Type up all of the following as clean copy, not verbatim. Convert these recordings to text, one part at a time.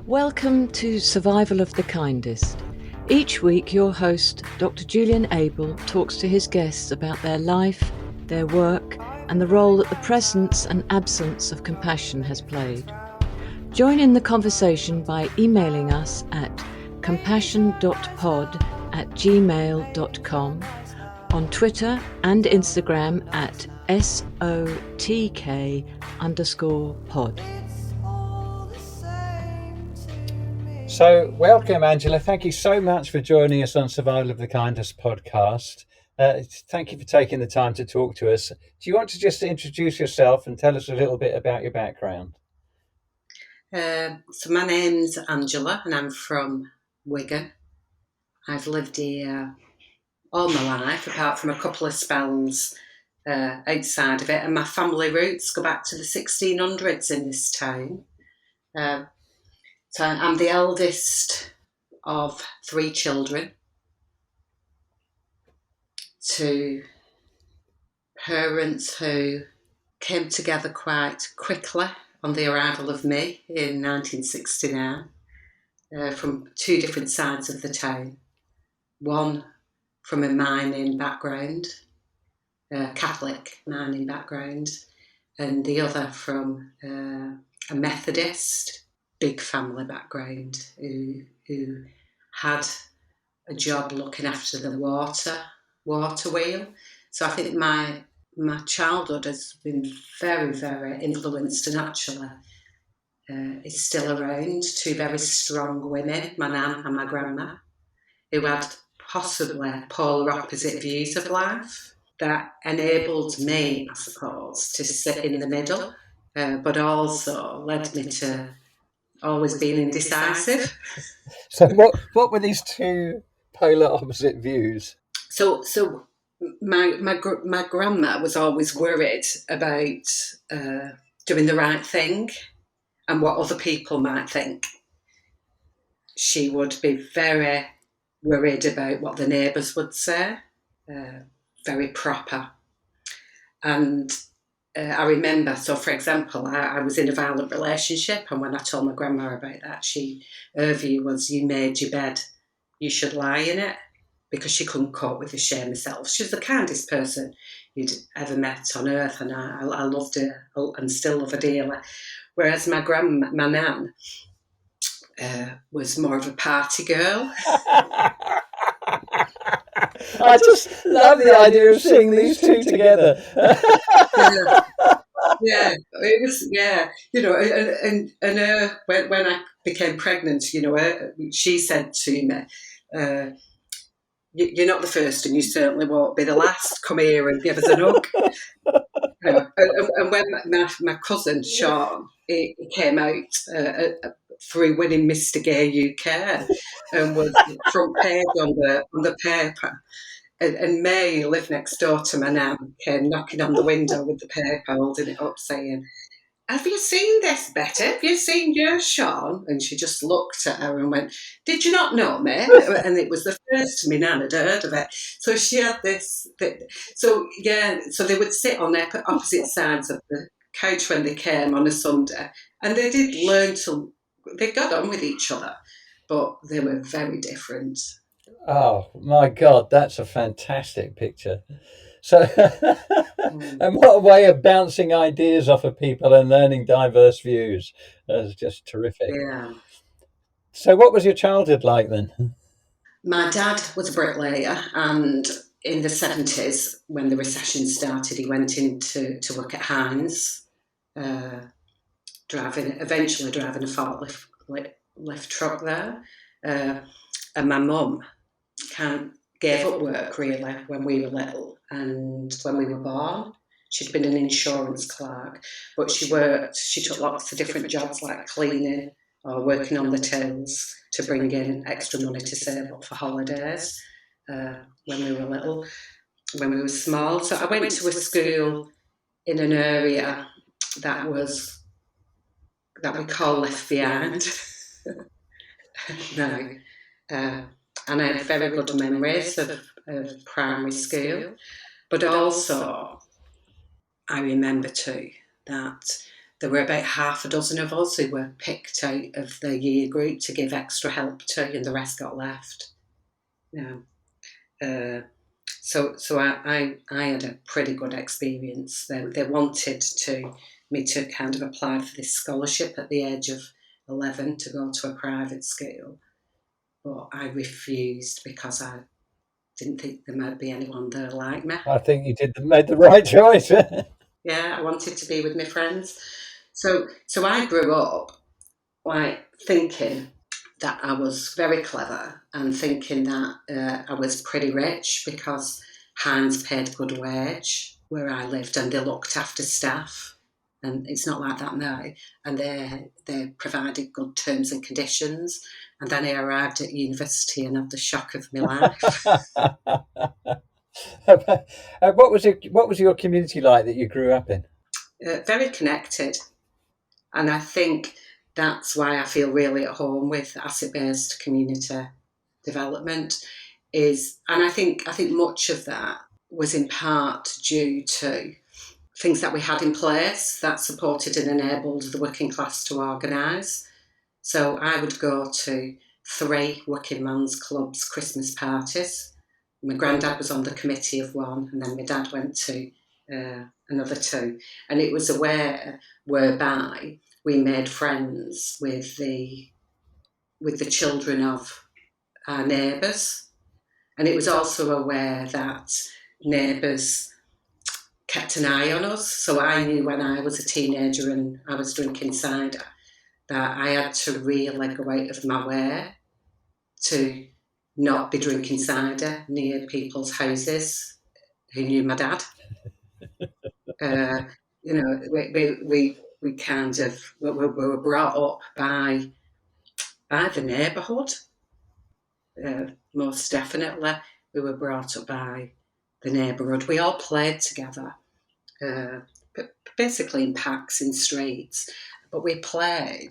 Welcome to Survival of the Kindest. Each week your host, Dr. Julian Abel, talks to his guests about their life, their work, and the role that the presence and absence of compassion has played. Join in the conversation by emailing us at compassion.pod@gmail.com, on Twitter and Instagram at SOTK_pod. So, welcome, Angela. Thank you so much for joining us on Survival of the Kindest podcast. Thank you for taking the time to talk to us. Do you want to just introduce yourself and tell us a little bit about your background? So my name's Angela and I'm from Wigan. I've lived here all my life, apart from a couple of spells outside of it. And my family roots go back to the 1600s in this town. So I'm the eldest of 3 children. 2 parents who came together quite quickly on the arrival of me in 1969 from 2 different sides of the town. One from a mining background, a Catholic mining background, and the other from a Methodist, big family background who had a job looking after the water wheel. So I think my childhood has been very, very influenced, and actually is still around. 2 very strong women, my nan and my grandma, who had possibly polar opposite views of life that enabled me, I suppose, to sit in the middle, but also led me to always being indecisive. So what were these 2 polar opposite views? So my grandma was always worried about doing the right thing and what other people might think. She would be very worried about what the neighbours would say, very proper. And I remember, so for example, I was in a violent relationship, and when I told my grandma about that, her view was, you made your bed, you should lie in it, because she couldn't cope with the shame herself. She was the kindest person you'd ever met on earth, and I loved her and still love her dearly. Whereas my nan was more of a party girl. I just love the idea of seeing these 2 together. Yeah, it was, you know, and when I became pregnant, you know, she said to me, you're not the first and you certainly won't be the last. Come here and give us a hug. And when my cousin Sean, he came out through winning Mr. Gay UK and was front page on the paper. And May, who lived next door to my nan, came knocking on the window with the paper, holding it up, saying, have you seen this, Betty? Have you seen your Sean? And she just looked at her and went, did you not know me? And it was the first my nan had heard of it. So she had this. So they would sit on their opposite sides of the couch when they came on a Sunday. And they did learn they got on with each other, but they were very different. Oh, my God, that's a fantastic picture. So, and what a way of bouncing ideas off of people and learning diverse views. That's just terrific. Yeah. So what was your childhood like then? My dad was a bricklayer, and in the 70s, when the recession started, he went into to work at Heinz, eventually driving a forklift lift truck there. And my mum gave up work really when we were little, and when we were born. She'd been an insurance clerk, but she took lots of different jobs like cleaning or working on the tills to bring in extra money to save up for holidays when we were little, when we were small. So I went to a school in an area that we call left behind now. And I had very good memories of primary school. But also, I remember too that there were about half a dozen of us who were picked out of the year group to give extra help to, and the rest got left. So I had a pretty good experience. They wanted me to kind of apply for this scholarship at the age of 11 to go to a private school, but I refused because I didn't think there might be anyone there like me. I think you made the right choice. Yeah, I wanted to be with my friends. So I grew up like thinking that I was very clever and thinking that I was pretty rich because Heinz paid a good wage where I lived and they looked after staff. And it's not like that now. And they provided good terms and conditions. And then I arrived at university and had the shock of my life. What was your community like that you grew up in? Very connected. And I think that's why I feel really at home with asset-based community development and I think much of that was in part due to things that we had in place that supported and enabled the working class to organise. So I would go to 3 working man's clubs Christmas parties. My granddad was on the committee of one, and then my dad went to another 2. And it was a way whereby we made friends with the children of our neighbours. And it was also aware that neighbours kept an eye on us. So I knew when I was a teenager and I was drinking cider that I had to really go out of my way to not be drinking cider near people's houses who knew my dad. We kind of we were brought up by the neighbourhood. Most definitely, we were brought up by the neighbourhood. We all played together, basically in packs in streets, but we played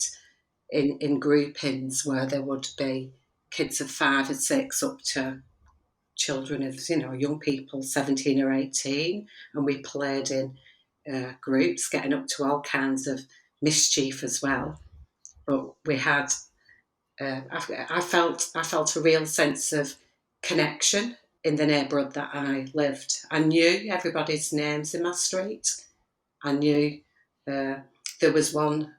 in groupings where there would be kids of 5 or 6 up to children of young people 17 or 18, and we played in groups, getting up to all kinds of mischief as well. But we had. I felt a real sense of connection in the neighbourhood that I lived. I knew everybody's names in my street. I knew there was one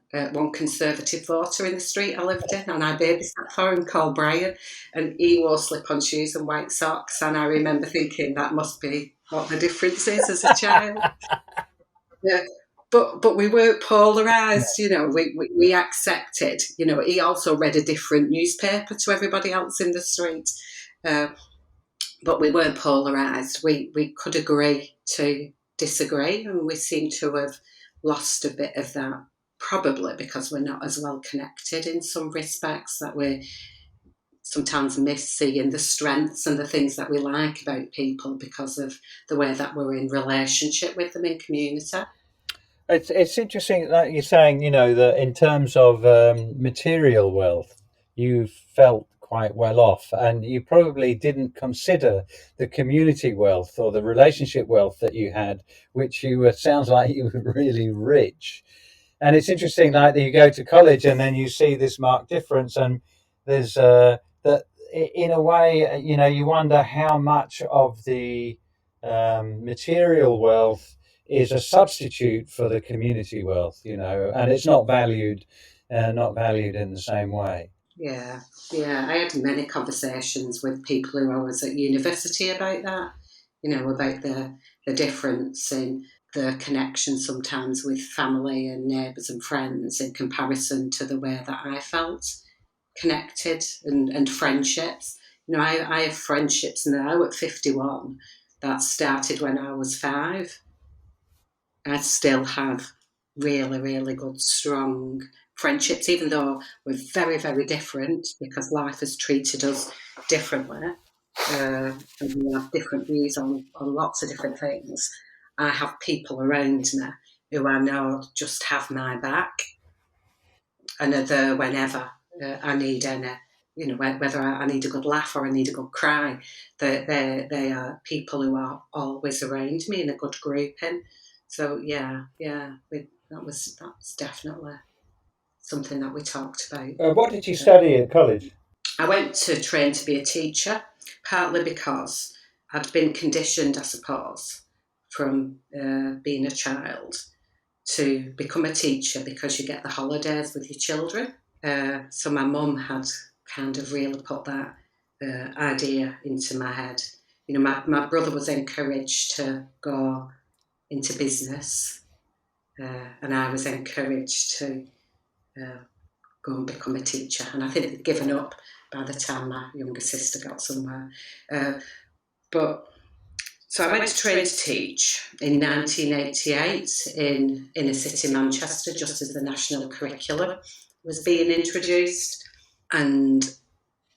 conservative voter in the street I lived in, and I babysat for him, called Brian, and he wore slip-on shoes and white socks. And I remember thinking that must be what the difference is as a child. Yeah. But we weren't polarised, we accepted, he also read a different newspaper to everybody else in the street, but we weren't polarised. We could agree to disagree, and we seem to have lost a bit of that, probably because we're not as well connected in some respects, that we sometimes miss seeing the strengths and the things that we like about people because of the way that we're in relationship with them in community. It's interesting that you're saying, that in terms of material wealth, you felt quite well off, and you probably didn't consider the community wealth or the relationship wealth that you had, which sounds like you were really rich. And it's interesting, like, that you go to college and then you see this marked difference, and there's that in a way, you wonder how much of the material wealth is a substitute for the community wealth, and it's not valued in the same way. Yeah. I had many conversations with people who I was at university about that, about the difference in the connection sometimes with family and neighbours and friends in comparison to the way that I felt connected and friendships. I have friendships now at 51 that started when I was 5. I still have really, really good, strong friendships, even though we're very, very different because life has treated us differently. And we have different views on lots of different things. I have people around me who I know just have my back and are there whenever I need any, whether I need a good laugh or I need a good cry. They are people who are always around me in a good grouping. So yeah, that was definitely something that we talked about. What did you study at college? I went to train to be a teacher, partly because I'd been conditioned, I suppose, from being a child to become a teacher because you get the holidays with your children. So my mum had kind of really put that idea into my head. You know, my brother was encouraged to go into business, and I was encouraged to go and become a teacher. And I think they'd given up by the time my younger sister got somewhere. So I went to train to teach in 1988 in inner city Manchester, just as the national curriculum was being introduced. And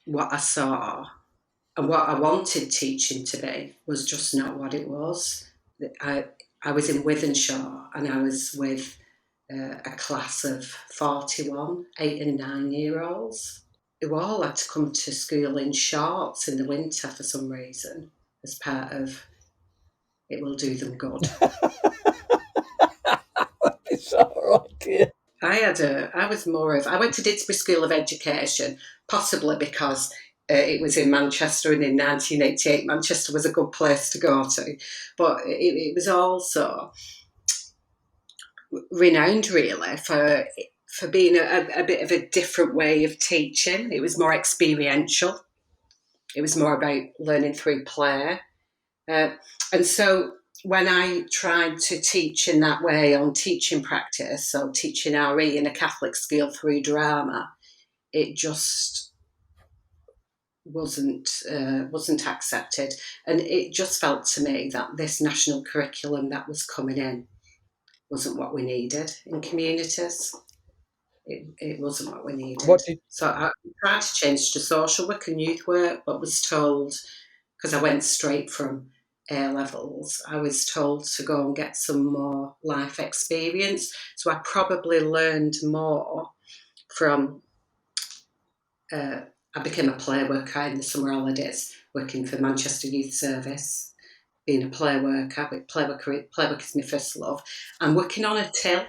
what I saw and what I wanted teaching to be was just not what it was. I was in Wythenshawe and I was with a class of 41 8 and 9 year olds who all had to come to school in shorts in the winter for some reason as part of it will do them good. It's all right, yeah. I went to Didsbury School of Education, possibly because it was in Manchester, and in 1988 Manchester was a good place to go to, but it was also renowned really for being a bit of a different way of teaching. It was more experiential. It was more about learning through play. And so when I tried to teach in that way on teaching practice, so teaching RE in a Catholic school through drama, it just wasn't accepted. And it just felt to me that this national curriculum that was coming in wasn't what we needed in communities. It wasn't what we needed. So I tried to change to social work and youth work, but was told, because I went straight from A-levels, I was told to go and get some more life experience. So I probably learned more from, I became a play worker in the summer holidays, working for Manchester Youth Service, being a play worker. Play work is my first love. And working on a till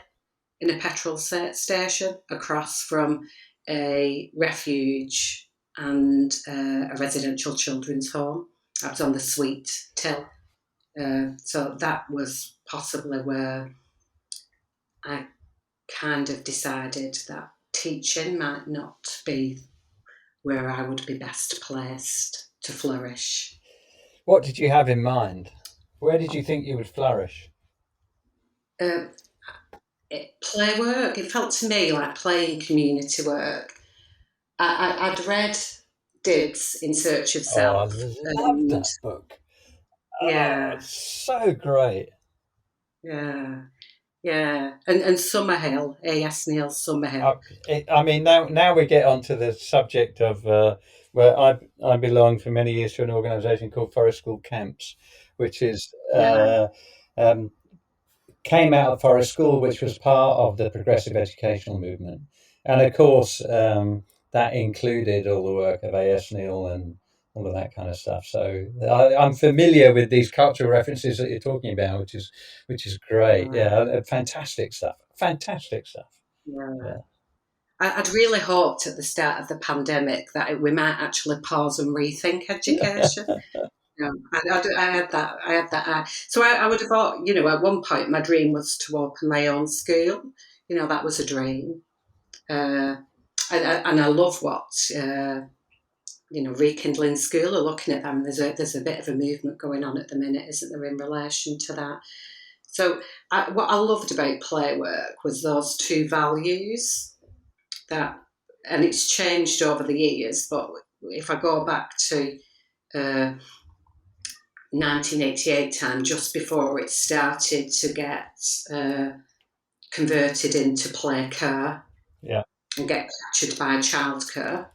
in a petrol station across from a refuge and a residential children's home. I was on the suite till. So that was possibly where I kind of decided that teaching might not be where I would be best placed to flourish. What did you have in mind? Where did you think you would flourish? Play work. It felt to me like playing community work. I'd read Dibs in Search of Self. I love that book. Yeah. Oh, it's so great. Yeah. Yeah. And Summerhill, A.S. Neil Summerhill. I mean, now we get onto the subject of where I belonged for many years to an organisation called Forest School Camps, which is came out of Forest School, which was part of the progressive educational movement. And of course, that included all the work of A.S. Neil and all of that kind of stuff. So I'm familiar with these cultural references that you're talking about, which is great. Yeah, fantastic stuff. Fantastic stuff. Yeah. I'd really hoped at the start of the pandemic that we might actually pause and rethink education. I had that. So I would have thought, at one point my dream was to open my own school. That was a dream. And I love what, Rekindling School are looking at them. There's a bit of a movement going on at the minute, isn't there, in relation to that? So what I loved about play work was those two values and it's changed over the years, but if I go back to 1988 time, just before it started to get converted into play care and get captured by childcare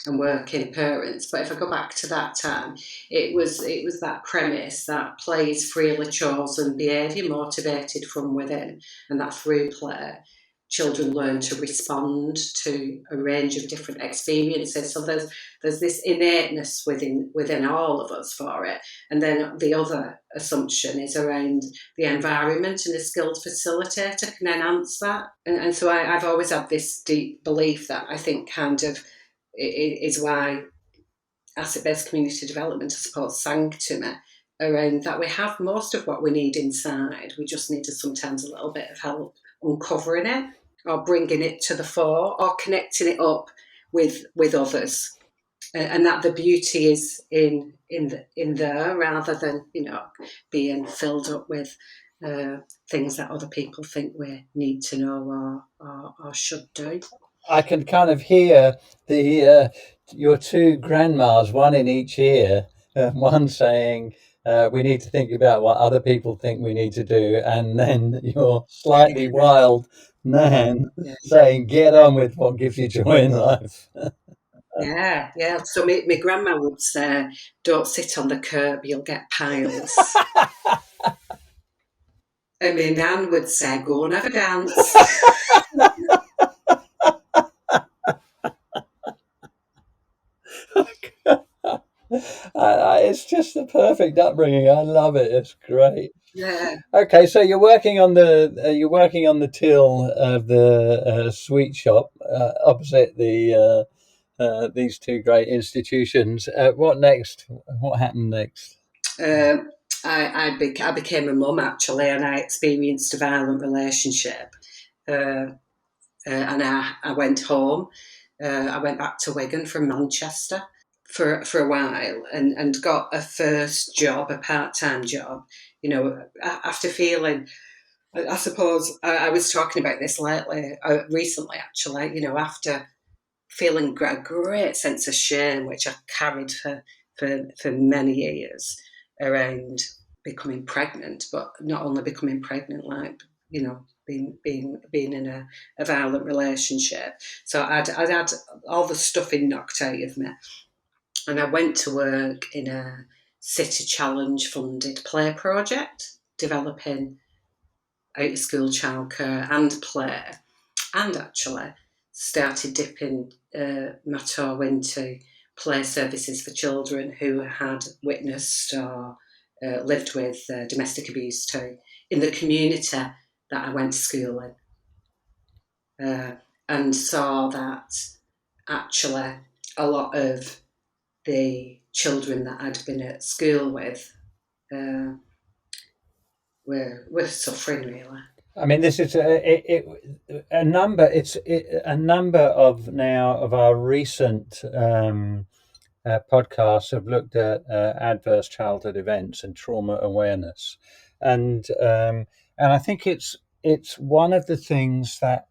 and working parents. But if I go back to that time, it was that premise that play is freely chosen behaviour motivated from within, and that through play children learn to respond to a range of different experiences. So there's this innateness within all of us for it. And then the other assumption is around the environment, and a skilled facilitator can enhance that. And so I've always had this deep belief that I think kind of is why asset-based community development, I suppose, sang to me around that we have most of what we need inside. We just need sometimes a little bit of help uncovering it, or bringing it to the fore, or connecting it up with others, and that the beauty is in there, rather than being filled up with things that other people think we need to know or should do. I can kind of hear your two grandmas, one in each ear, one saying, we need to think about what other people think we need to do, and then your slightly wild nan saying, get on with what gives you joy in life. Yeah. So my grandma would say, don't sit on the curb, you'll get piles. And my nan would say, go and have a dance. It's just the perfect upbringing. I love it. It's great. Yeah. Okay, so you're working on the till of the sweet shop opposite these two great institutions. What next? What happened next? I became a mum, actually, and I experienced a violent relationship. And I went home. I went back to Wigan from Manchester for a while, and got a first job, a part-time job. After feeling, I suppose I was talking about this recently, actually. After feeling a great sense of shame, which I carried for many years, around becoming pregnant, but not only becoming pregnant, like being in a violent relationship. So I'd had all the stuffing knocked out of me, and I went to work in a City Challenge funded play project, developing out of school childcare and play, and actually started dipping my toe into play services for children who had witnessed or lived with domestic abuse too, in the community that I went to school in, and saw that actually a lot of the children that I'd been at school with were suffering, really. I mean, this is a number. It's a number of our recent podcasts have looked at adverse childhood events and trauma awareness, and I think it's one of the things that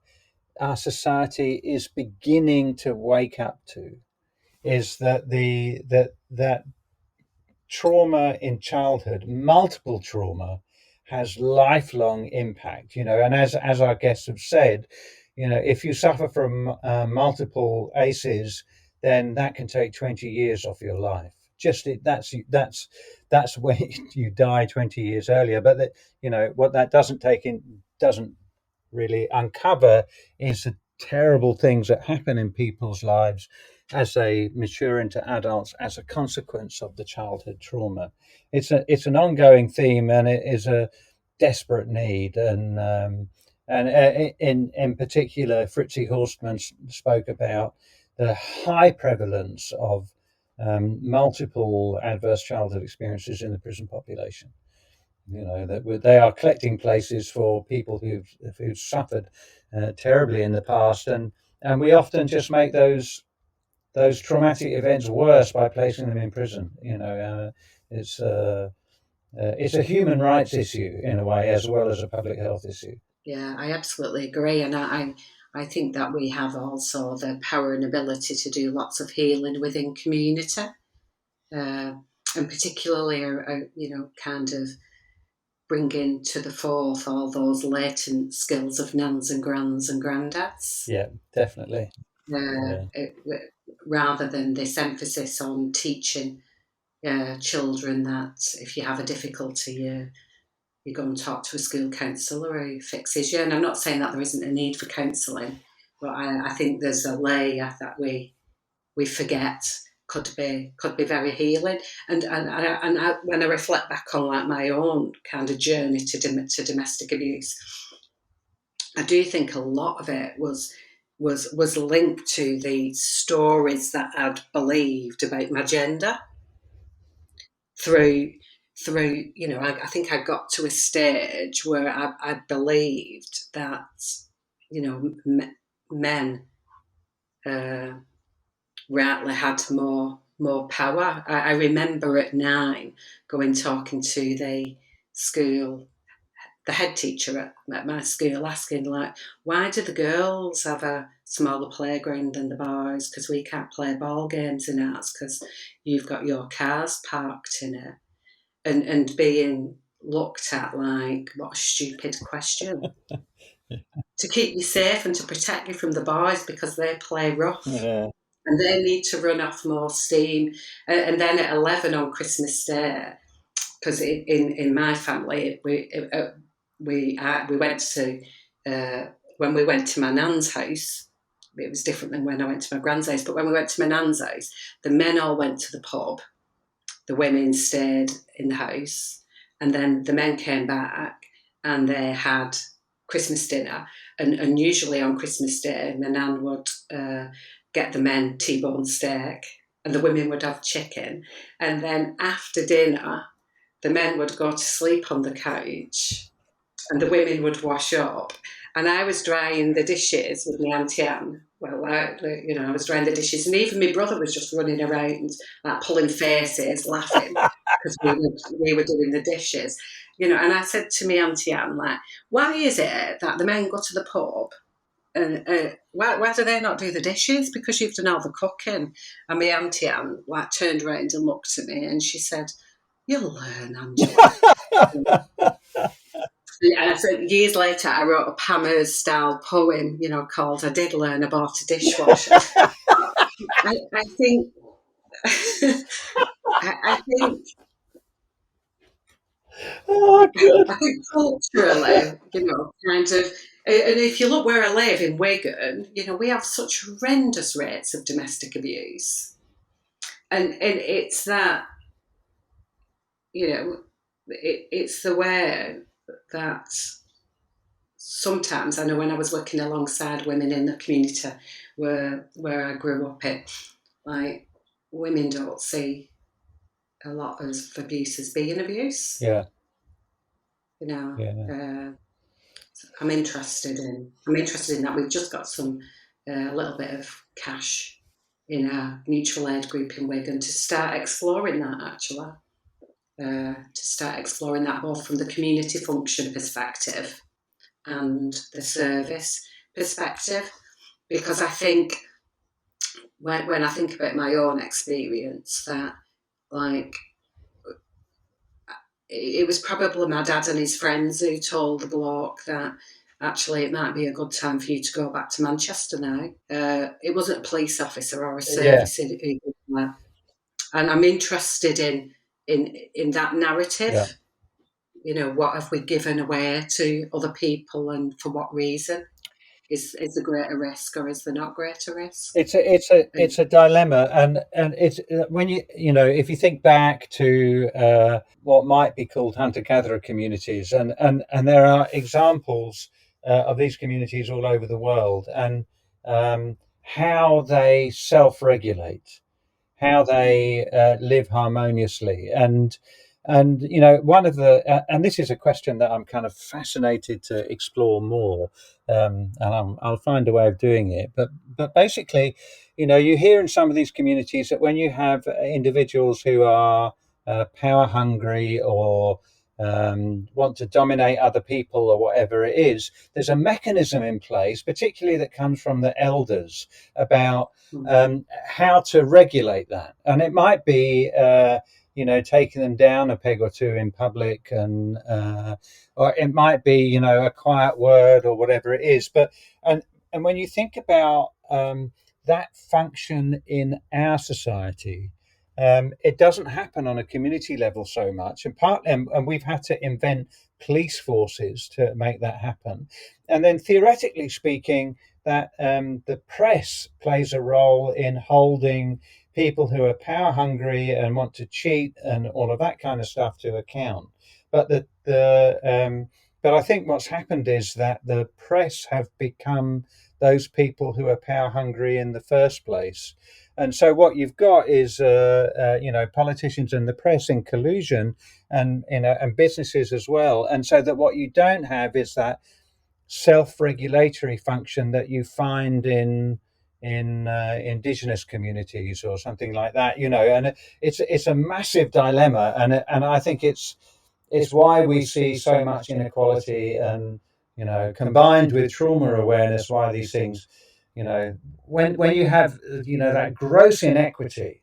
our society is beginning to wake up to, is that that trauma in childhood, multiple trauma, has lifelong impact. And as our guests have said, if you suffer from multiple ACEs, then that can take 20 years off your life. That's when you die 20 years earlier. But what that doesn't really uncover is the terrible things that happen in people's lives as they mature into adults as a consequence of the childhood trauma. It's an ongoing theme, and it is a desperate need. And in particular, Fritzi Horstman spoke about the high prevalence of multiple adverse childhood experiences in the prison population. That they are collecting places for people who've suffered terribly in the past, and we often just make those traumatic events worse by placing them in prison. It's a human rights issue in a way, as well as a public health issue. Yeah, I absolutely agree, and I think that we have also the power and ability to do lots of healing within community, and particularly, kind of bringing to the forth all those latent skills of nans and grands and granddads. Yeah, definitely. Rather than this emphasis on teaching children that if you have a difficulty, you go and talk to a school counsellor who fixes you. And I'm not saying that there isn't a need for counselling, but I think there's a layer that we forget could be very healing. And when I reflect back on like my own kind of journey to domestic abuse, I do think a lot of it was linked to the stories that I'd believed about my gender through I think I got to a stage where I believed that men rightly had more power. I remember at 9 talking to the head teacher at my school, asking, like, why do the girls have a smaller playground than the boys? Because we can't play ball games in ours because you've got your cars parked in it. And being looked at like, what a stupid question. To keep you safe and to protect you from the boys because they play rough. Yeah. And they need to run off more steam. And then at 11 on Christmas Day, because in my family, we went to, when we went to my nan's house, it was different than when I went to my grand's house, but when we went to my nan's house, the men all went to the pub, the women stayed in the house, and then the men came back and they had Christmas dinner. And usually on Christmas Day, my nan would get the men T-bone steak and the women would have chicken. And then after dinner, the men would go to sleep on the couch and the women would wash up. And I was drying the dishes with my Auntie Anne. Well, I was drying the dishes. And even my brother was just running around, like pulling faces, laughing, because we were doing the dishes. And I said to my Auntie Anne, like, why is it that the men go to the pub and why do they not do the dishes? Because you've done all the cooking. And my Auntie Anne, like, turned around and looked at me and she said, you'll learn, Angela. And so years later, I wrote a Pamela's style poem, called "I Did Learn I Bought a Dishwasher." I think, I think, Oh, good. I think culturally, kind of, and if you look where I live in Wigan, we have such horrendous rates of domestic abuse, and it's that, it's the way that. Sometimes I know when I was working alongside women in the community where I grew up in, like, women don't see a lot of abuse as being abuse. Yeah. I'm interested in that. We've just got a little bit of cash in our mutual aid group in Wigan to start exploring that, actually. To start exploring that both from the community function perspective and the service perspective, because I think when I think about my own experience, that, like, it was probably my dad and his friends who told the bloke that actually it might be a good time for you to go back to Manchester now. It wasn't a police officer or a service who did that. And I'm interested in that narrative. What have we given away to other people and for what reason? Is there greater risk or is there not greater risk? It's a dilemma, and it's when if you think back to what might be called hunter-gatherer communities, and there are examples of these communities all over the world, and how they self-regulate, how they live harmoniously, and one of the and this is a question that I'm kind of fascinated to explore more, and I'll find a way of doing it. But basically, you hear in some of these communities that when you have individuals who are power hungry or want to dominate other people or whatever it is, there's a mechanism in place, particularly that comes from the elders, about how to regulate that. And it might be taking them down a peg or two in public, and or it might be a quiet word or whatever it is. But and when you think about that function in our society, it doesn't happen on a community level so much, and we've had to invent police forces to make that happen. And then, theoretically speaking, that the press plays a role in holding people who are power hungry and want to cheat and all of that kind of stuff to account. But but I think what's happened is that the press have become those people who are power hungry in the first place. And so what you've got is, politicians and the press in collusion, and businesses as well. And so that what you don't have is that self-regulatory function that you find in indigenous communities or something like that. And it's a massive dilemma, and I think it's why we see so much inequality, and combined with trauma awareness, why these things, when you have that gross inequity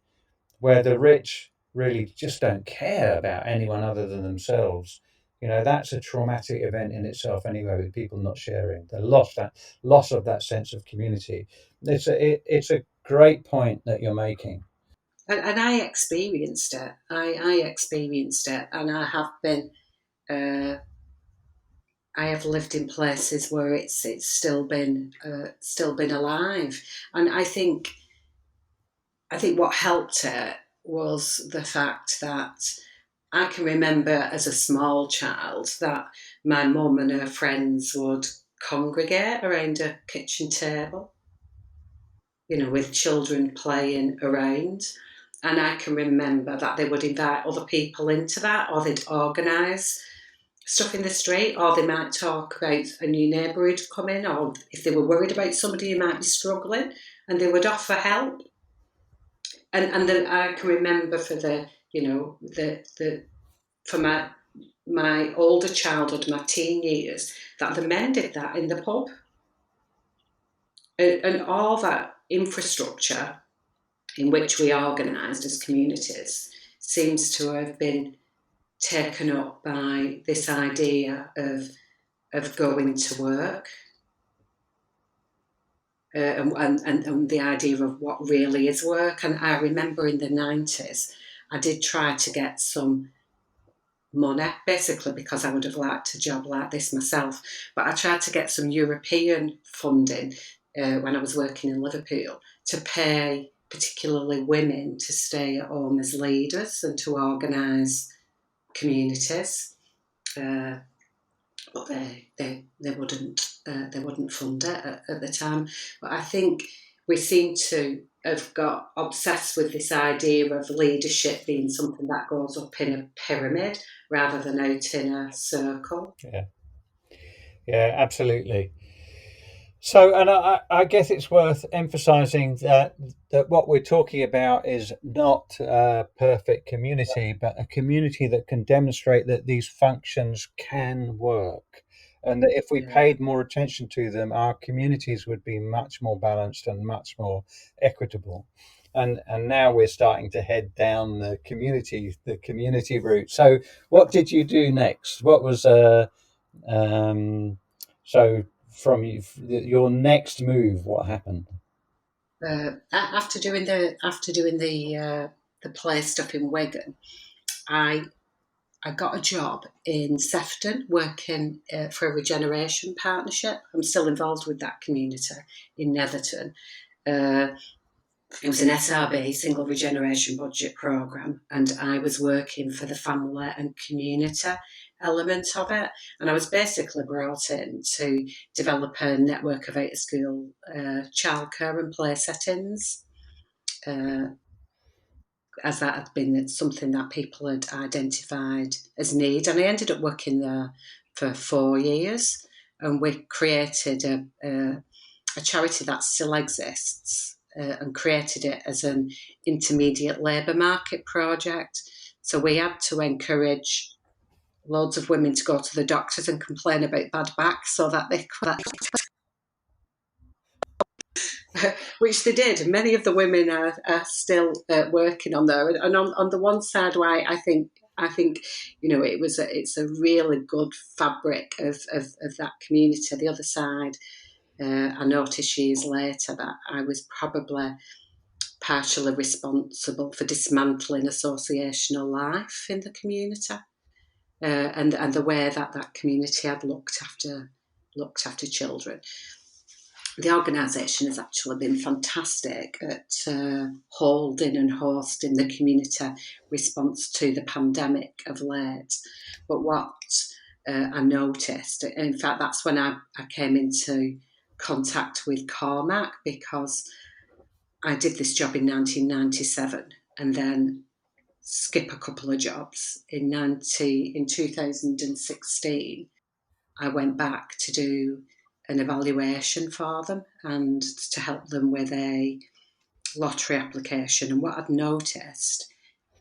where the rich really just don't care about anyone other than themselves. That's a traumatic event in itself anyway, with people not sharing, the loss of that sense of community. It's a great point that you're making. And I experienced it. I experienced it, and I have been. I have lived in places where it's still been alive, and I think what helped it was the fact that I can remember as a small child that my mum and her friends would congregate around a kitchen table, with children playing around. And I can remember that they would invite other people into that, or they'd organise stuff in the street, or they might talk about a new neighbourhood coming, or if they were worried about somebody who might be struggling, and they would offer help. And then I can remember for for my older childhood, my teen years, that the men did that in the pub, and all that infrastructure in which we organised as communities seems to have been taken up by this idea of going to work, and the idea of what really is work. And I remember in the 90s, I did try to get some money, basically because I would have liked a job like this myself, but I tried to get some European funding when I was working in Liverpool to pay particularly women to stay at home as leaders and to organise communities. But they wouldn't fund it at the time. But I think we seem to have got obsessed with this idea of leadership being something that goes up in a pyramid rather than out in a circle. Yeah, absolutely. So, and I guess it's worth emphasising that what we're talking about is not a perfect community, but a community that can demonstrate that these functions can work, and that if we paid more attention to them, our communities would be much more balanced and much more equitable. And now we're starting to head down the community route. So, what did you do next? What was so? From your next move, what happened? After doing the play stuff in Wigan, I got a job in Sefton working for a regeneration partnership. I'm still involved with that community in Netherton. It was an SRB, Single Regeneration Budget Programme, and I was working for the family and community element of it. And I was basically brought in to develop a network of out-of-school childcare and play settings, as that had been something that people had identified as need. And I ended up working there for 4 years, and we created a charity that still exists, and created it as an intermediate labour market project. So we had to encourage loads of women to go to the doctors and complain about bad backs so that they could, which they did. Many of the women are still working on there. And on the one side, why I think it's a really good fabric of that community. The other side, I noticed years later that I was probably partially responsible for dismantling associational life in the community, and the way that community had looked after children. The organisation has actually been fantastic at holding and hosting the community response to the pandemic of late. But what I noticed, in fact, that's when I came into contact with Cormac, because I did this job in 1997 and then skip a couple of jobs. In 2016, I went back to do an evaluation for them and to help them with a lottery application. And what I'd noticed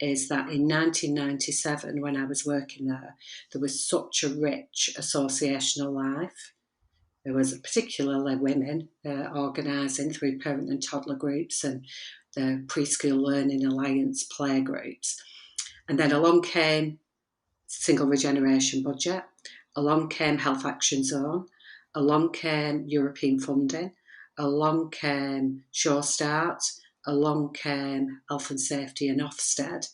is that in 1997, when I was working there was such a rich associational life. There was particularly women organising through parent and toddler groups and the Preschool Learning Alliance play groups. And then along came Single Regeneration Budget, along came Health Action Zone, along came European funding, along came Sure Start, along came Health and Safety and Ofsted,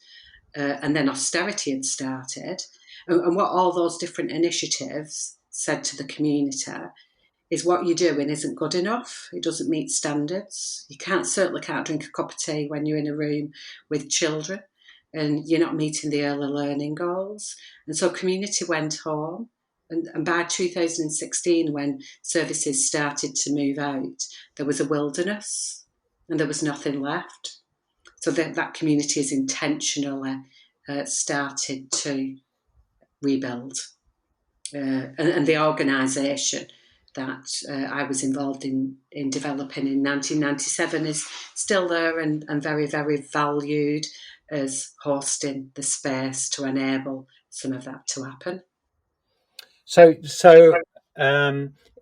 and then austerity had started. And what all those different initiatives said to the community is what you're doing isn't good enough. It doesn't meet standards. You certainly can't drink a cup of tea when you're in a room with children and you're not meeting the early learning goals. And so community went home. And by 2016, when services started to move out, there was a wilderness and there was nothing left. So that community has intentionally started to rebuild. And the organisation that I was involved in developing in 1997 is still there and very, very valued as hosting the space to enable some of that to happen. So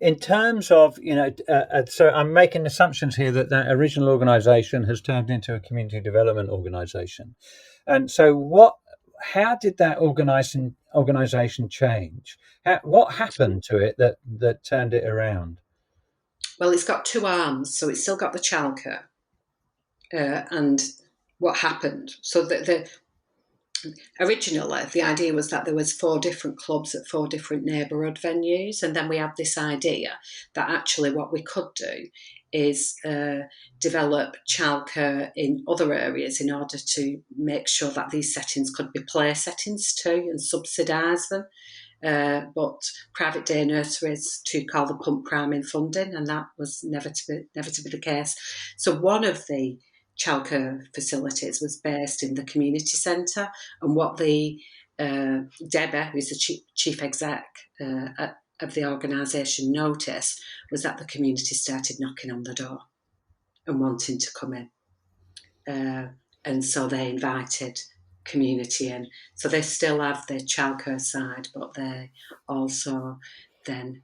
in terms of, so I'm making assumptions here that original organisation has turned into a community development organisation. And so how did that organisation change? What happened to it that turned it around? Well, it's got two arms, so it's still got the childcare. And what happened? So originally, the idea was that there was 4 different clubs at 4 different neighbourhood venues, and then we had this idea that actually what we could do is develop childcare in other areas in order to make sure that these settings could be play settings too and subsidise them. But private day nurseries took all the pump priming funding, and that was never to be the case. So one of the childcare facilities was based in the community centre, and what the Debbie, who's the chief exec of the organisation, noticed was that the community started knocking on the door and wanting to come in, and so they invited community in. So they still have the childcare side, but they also then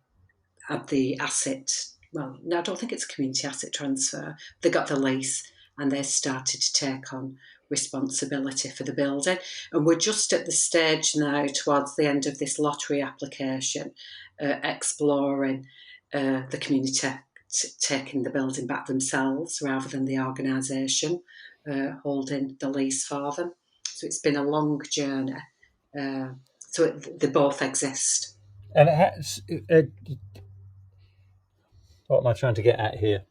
have the asset. Well, no, I don't think it's a community asset transfer. They got the lease and they started to take on responsibility for the building. And we're just at the stage now, towards the end of this lottery application, exploring the community taking the building back themselves rather than the organisation holding the lease for them. So it's been a long journey. They both exist. And it has, what am I trying to get at here?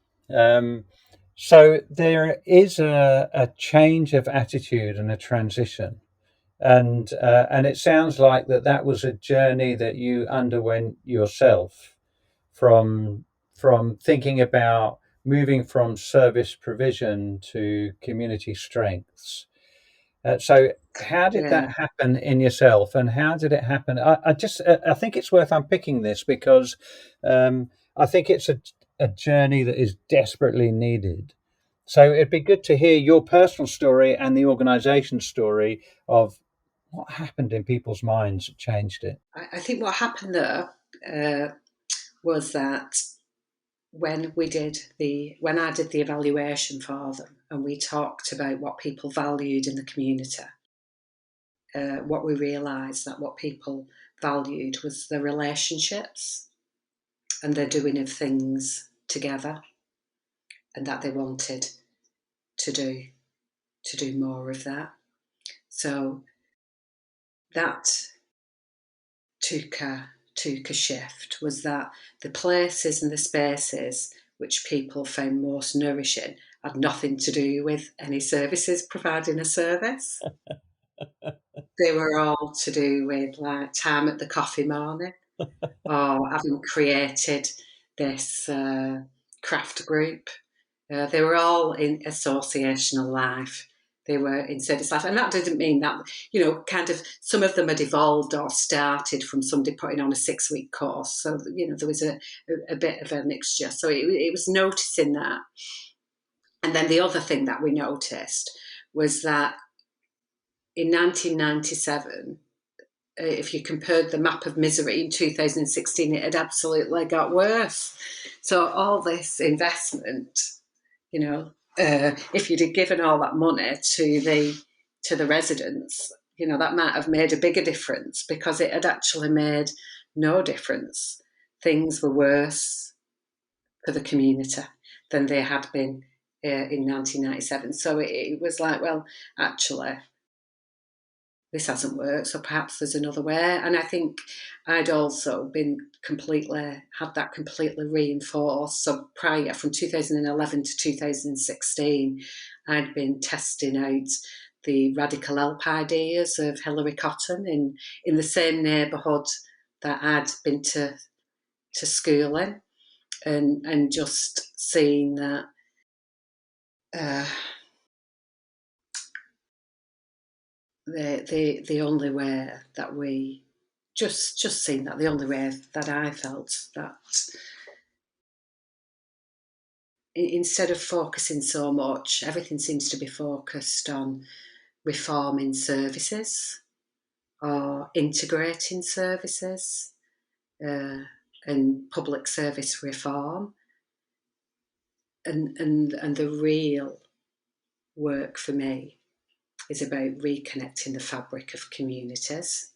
So there is a change of attitude and a transition, and it sounds like that was a journey that you underwent yourself, from thinking about moving from service provision to community strengths. So how did that happen in yourself, and how did it happen? I think it's worth unpicking this because I think it's a journey that is desperately needed. So it'd be good to hear your personal story and the organisation's story of what happened in people's minds that changed it. I think what happened there was that when I did the evaluation for them and we talked about what people valued in the community, what we realised that what people valued was the relationships and the doing of things together, and that they wanted to do more of that. So that took a shift, was that the places and the spaces which people found most nourishing had nothing to do with any services providing a service. They were all to do with like time at the coffee morning or having created this craft group. They were all in associational life. They were in service life. And that didn't mean that, kind of some of them had evolved or started from somebody putting on a 6-week course. So, there was a bit of a mixture. So it was noticing that. And then the other thing that we noticed was that in 1997, if you compared the map of misery in 2016, it had absolutely got worse. So all this investment, if you'd have given all that money to the residents, that might have made a bigger difference, because it had actually made no difference. Things were worse for the community than they had been in 1997. So it was like, well, actually, this hasn't worked, so perhaps there's another way. And I think I'd also had that completely reinforced. So prior, from 2011 to 2016, I'd been testing out the radical help ideas of Hilary Cotton in the same neighbourhood that I'd been to school in, and just seeing that the only way that we just seen that the only way that I felt that instead of focusing so much, everything seems to be focused on reforming services or integrating services and public service reform, and the real work for me is about reconnecting the fabric of communities,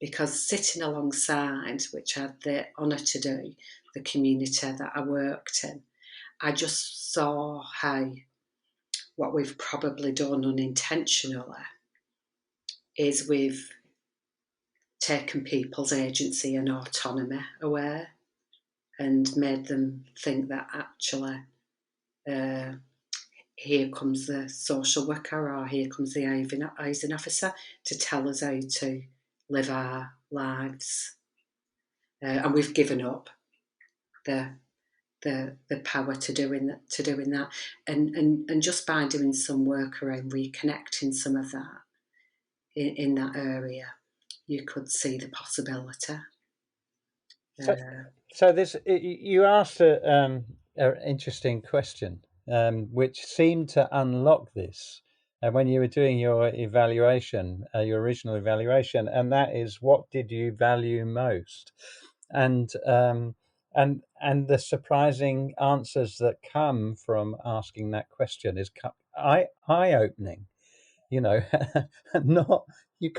because sitting alongside, which I had the honour to do, the community that I worked in, I just saw how what we've probably done unintentionally is we've taken people's agency and autonomy away and made them think that actually here comes the social worker or here comes the housing officer to tell us how to live our lives. And we've given up the power to doing that. And just by doing some work around reconnecting some of that in that area, you could see the possibility. So this, you asked an interesting question, which seemed to unlock this when you were doing your evaluation, your original evaluation, and that is, what did you value most? And the surprising answers that come from asking that question is eye-opening. Not you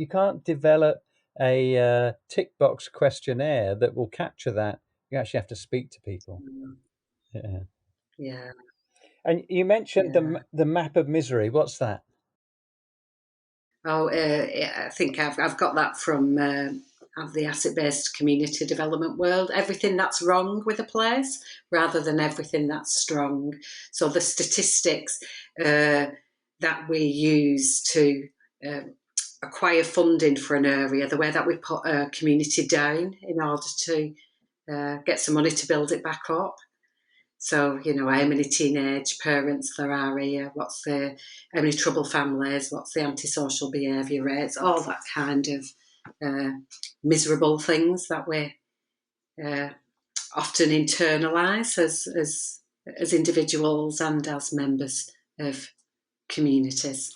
can't develop a tick box questionnaire that will capture that. You actually have to speak to people. Yeah. And you mentioned the map of misery. What's that? Oh, I think I've got that from the asset-based community development world. Everything that's wrong with a place rather than everything that's strong. So the statistics that we use to acquire funding for an area, the way that we put a community down in order to get some money to build it back up. So, how many teenage parents there are here, how many troubled families, what's the antisocial behaviour rates, all that kind of miserable things that we often internalise as individuals and as members of communities.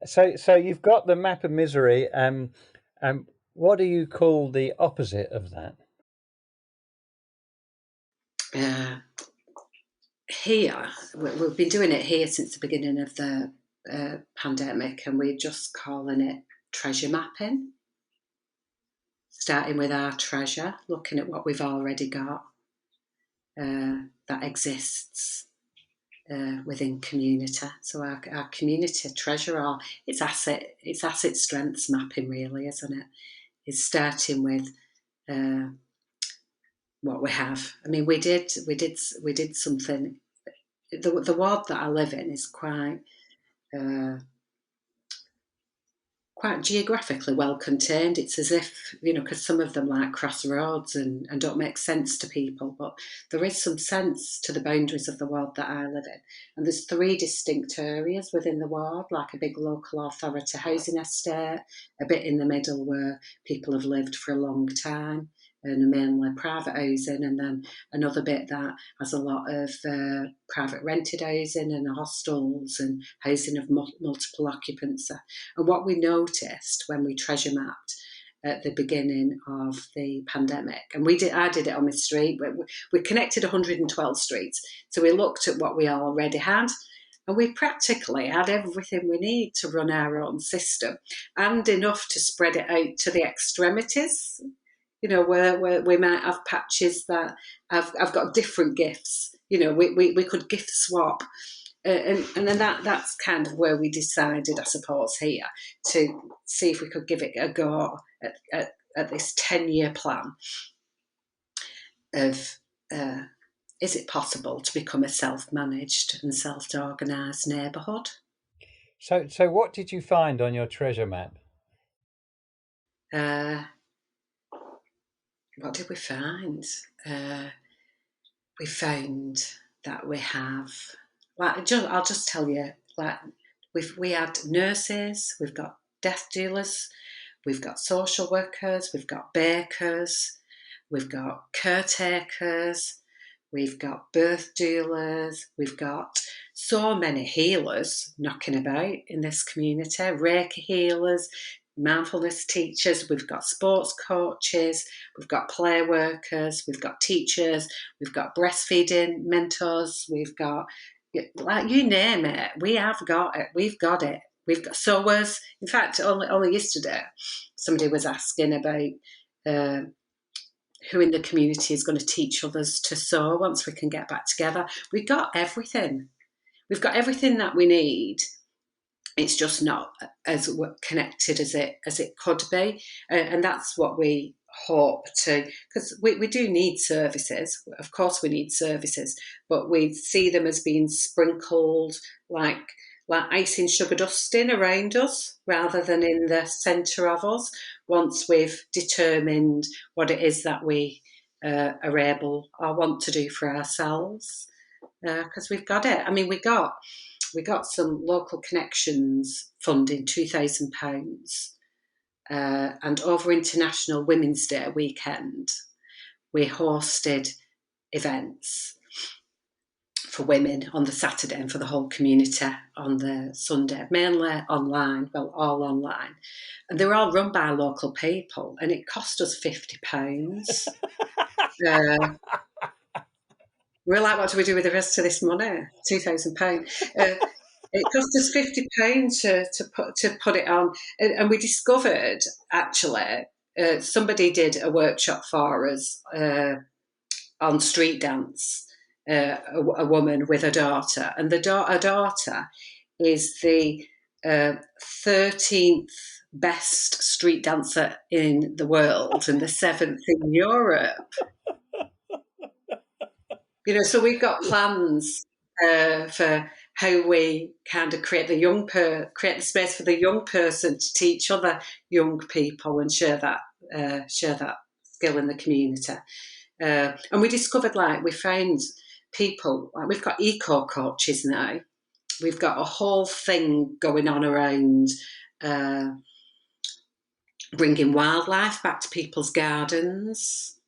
So you've got the map of misery. What do you call the opposite of that? Here, we've been doing it here since the beginning of the pandemic, and we're just calling it treasure mapping. Starting with our treasure, looking at what we've already got that exists, within community. So our community treasure, it's asset strengths mapping, really, isn't it? It's starting with what we have. I mean, we did something. The ward that I live in is quite geographically well contained. It's as if, because some of them like crossroads and don't make sense to people, but there is some sense to the boundaries of the ward that I live in. And there's 3 distinct areas within the ward, like a big local authority housing estate, a bit in the middle where people have lived for a long time, and mainly private housing, and then another bit that has a lot of private rented housing and hostels and housing of multiple occupancy. And what we noticed when we treasure mapped at the beginning of the pandemic, and I did it on my street, we connected 112 streets, so we looked at what we already had, and we practically had everything we need to run our own system, and enough to spread it out to the extremities, where we might have patches that I've got different gifts. We could gift swap. And then that's kind of where we decided, I suppose, here to see if we could give it a go at this 10-year plan of is it possible to become a self-managed and self-organised neighbourhood? So what did you find on your treasure map? What did we find? We found that we have, I'll just tell you, we had nurses, we've got death dealers, we've got social workers, we've got bakers, we've got caretakers, we've got birth dealers, we've got so many healers knocking about in this community, Reiki healers, mindfulness teachers, we've got sports coaches, we've got play workers, we've got teachers, we've got breastfeeding mentors, we've got, like, you name it, we have got it, we've got it. We've got sewers. In fact, only yesterday, somebody was asking about who in the community is going to teach others to sew once we can get back together. We've got everything. We've got everything that we need. It's just not as connected as it could be, and that's what we hope to. Because we do need services. Of course, we need services, but we see them as being sprinkled like icing sugar dusting around us, rather than in the centre of us. Once we've determined what it is that we are able or want to do for ourselves, because we've got it. I mean, we got some local connections funding, £2,000, and over International Women's Day weekend, we hosted events for women on the Saturday and for the whole community on the Sunday, mainly online, well, all online. And they were all run by local people, and it cost us £50. We're like, what do we do with the rest of this money? £2,000. It cost us £50 to put it on, and we discovered, actually, somebody did a workshop for us on street dance. A woman with a daughter, and her daughter is the 13th best street dancer in the world and the 7th in Europe. So we've got plans for how we kind of create the space for the young person to teach other young people and share that skill in the community. And we discovered, we found people, we've got eco coaches now. We've got a whole thing going on around bringing wildlife back to people's gardens.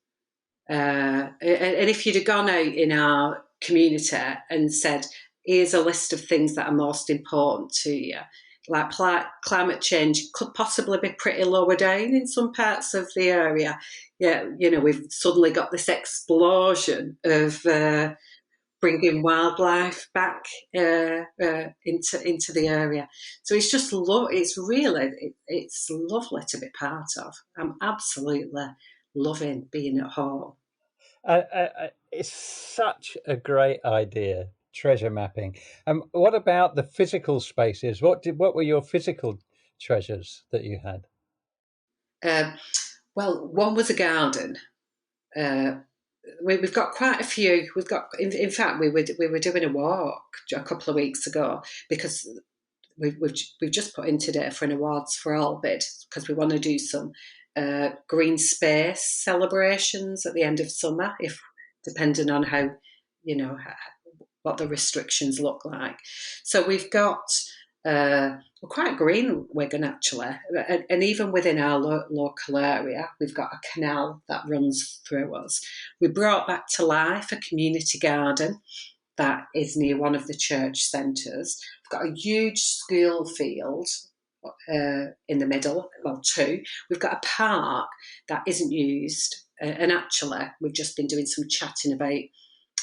And if you'd have gone out in our community and said, here's a list of things that are most important to you, like climate change could possibly be pretty lower down in some parts of the area. Yeah, we've suddenly got this explosion of bringing wildlife back into the area. So it's just it's lovely to be part of. I'm absolutely loving being at home. It's such a great idea treasure mapping. What about the physical spaces? What were your physical treasures that you had? Well, one was a garden. We've got quite a few. We've got, in fact, we were doing a walk a couple of weeks ago because we've just put in today for an awards for Albid because we want to do some green space celebrations at the end of summer, if depending on how what the restrictions look like. So we've got we're quite green, Wigan, actually, and even within our local area, we've got a canal that runs through us. We brought back to life a community garden that is near one of the church centres. We've got a huge school field in the middle, well, two. We've got a park that isn't used, and actually, we've just been doing some chatting about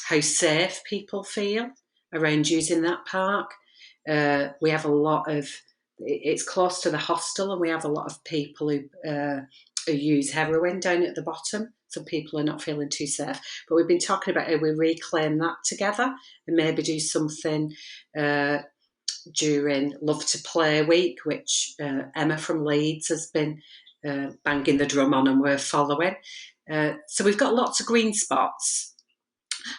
how safe people feel around using that park. We have a lot of, it's close to the hostel, and we have a lot of people who use heroin down at the bottom. So people are not feeling too safe. But we've been talking about how we reclaim that together and maybe do something during Love to Play Week, which Emma from Leeds has been banging the drum on and we're following. So we've got lots of green spots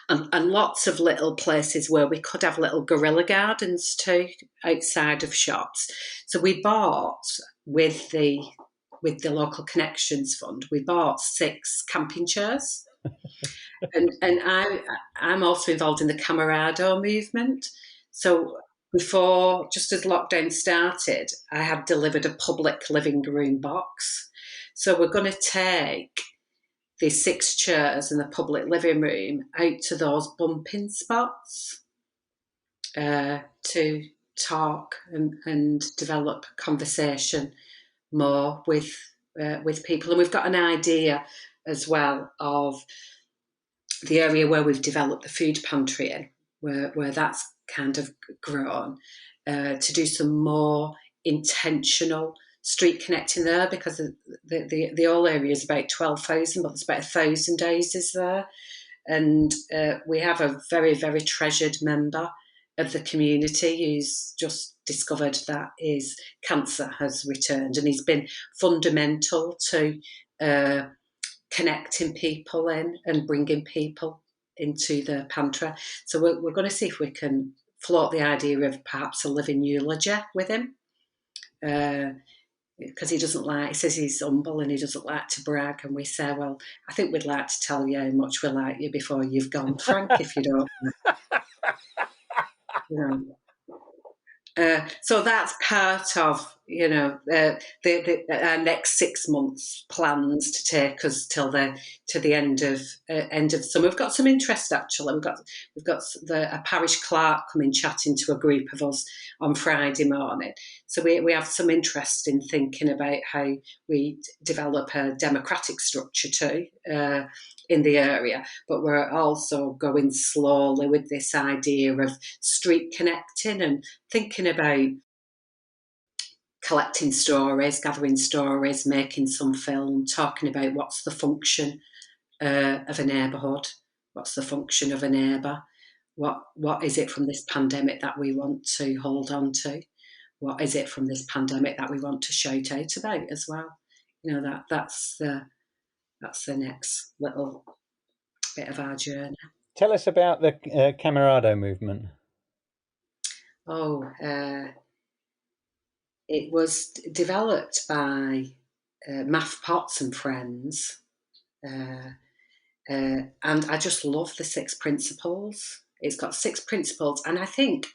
and lots of little places where we could have little guerrilla gardens too, outside of shops. So we bought with the local connections fund, we bought 6 camping chairs. and I'm also involved in the Camarado Movement. So before, just as lockdown started, I had delivered a public living room box. So we're going to take these 6 chairs in the public living room out to those bumping spots to talk and develop conversation more with people. And we've got an idea as well of the area where we've developed the food pantry in, where that's kind of grown, to do some more intentional street connecting there, because the whole area is about 12,000, but there's about 1,000 houses there. And we have a very, very treasured member of the community who's just discovered that his cancer has returned, and he's been fundamental to connecting people in and bringing people into the pantry. So we're going to see if we can float the idea of perhaps a living eulogy with him, because he says he's humble and he doesn't like to brag. And we say, well, I think we'd like to tell you how much we like you before you've gone, Frank, if you don't. So that's part of our next 6 months plans to take us to the end of summer. We've got some interest, actually. We've got a parish clerk coming chatting to a group of us on Friday morning. So we have some interest in thinking about how we develop a democratic structure too in the area, but we're also going slowly with this idea of street connecting and thinking about collecting stories, gathering stories, making some film, talking about what's the function of a neighbourhood, what's the function of a neighbour, what is it from this pandemic that we want to hold on to, what is it from this pandemic that we want to shout out about as well. That's the next little bit of our journey. Tell us about the Camarado Movement. It was developed by Math Potts and friends, and I just love the 6 principles. It's got 6 principles, and I think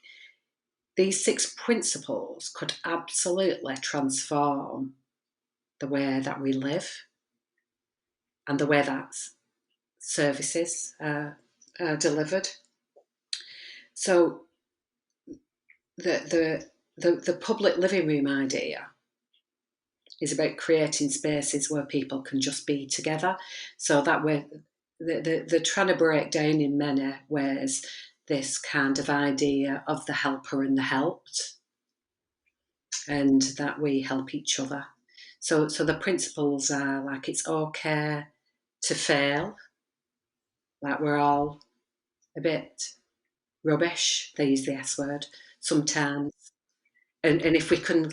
these 6 principles could absolutely transform the way that we live and the way that services are delivered. So the public living room idea is about creating spaces where people can just be together. So that way, they're trying to break down in many ways this kind of idea of the helper and the helped, and that we help each other. So the principles are like, it's okay to fail, like we're all a bit rubbish. They use the S word sometimes. And if we can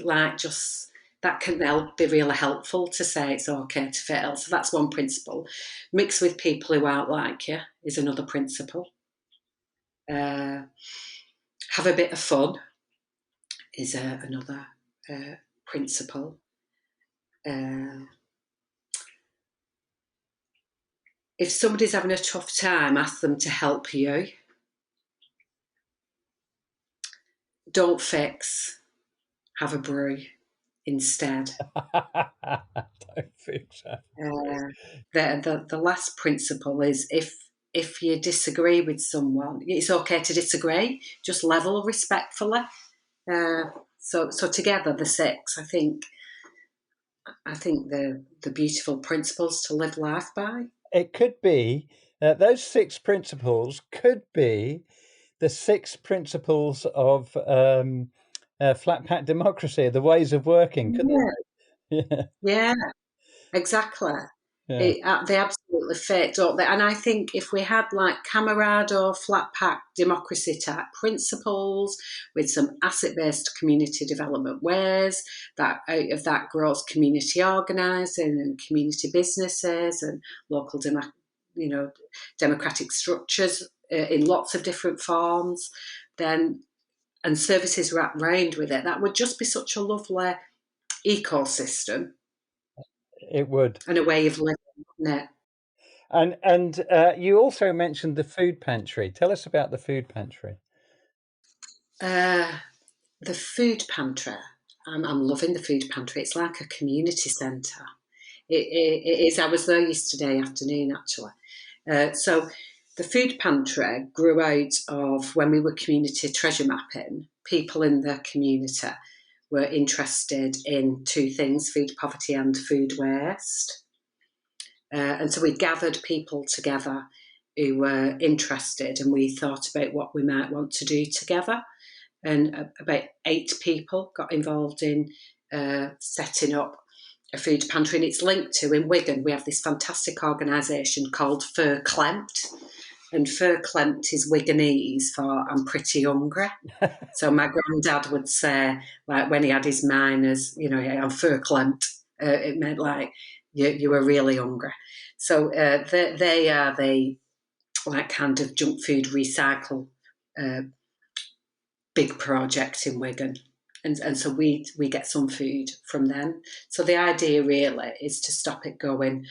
that can be really helpful to say it's okay to fail. So that's one principle. Mix with people who aren't like you is another principle. Have a bit of fun is another principle. If somebody's having a tough time, ask them to help you. Don't fix, have a brew instead. Don't fix that. The last principle is if you disagree with someone, it's okay to disagree, just level respectfully. So together, the 6, I think the beautiful principles to live life by. It could be those 6 principles could be the 6 principles of flat pack democracy, the ways of working. Yeah, exactly. Yeah. They absolutely fit, don't they? And I think if we had like Camarado flat pack democracy type principles with some asset-based community development ways, that out of that grows community organising and community businesses and local democratic structures in lots of different forms, then and services wrapped round with it, that would just be such a lovely ecosystem. It would. And a way of living, wouldn't it? And you also mentioned the food pantry. Tell us about the food pantry. The food pantry. I'm loving the food pantry. It's like a community centre. It is. I was there yesterday afternoon, actually. So the food pantry grew out of when we were community treasure mapping. People in the community were interested in 2 things, food poverty and food waste. And so we gathered people together who were interested, and we thought about what we might want to do together. And about 8 people got involved in setting up a food pantry, and it's linked to, in Wigan, we have this fantastic organisation called Verklempt, and Verklempt is Wiganese for I'm pretty hungry. So my granddad would say, like when he had his miners, I'm Verklempt, it meant like you were really hungry. So they are the like kind of junk food recycle big project in Wigan. And so we get some food from them. So the idea really is to stop it going,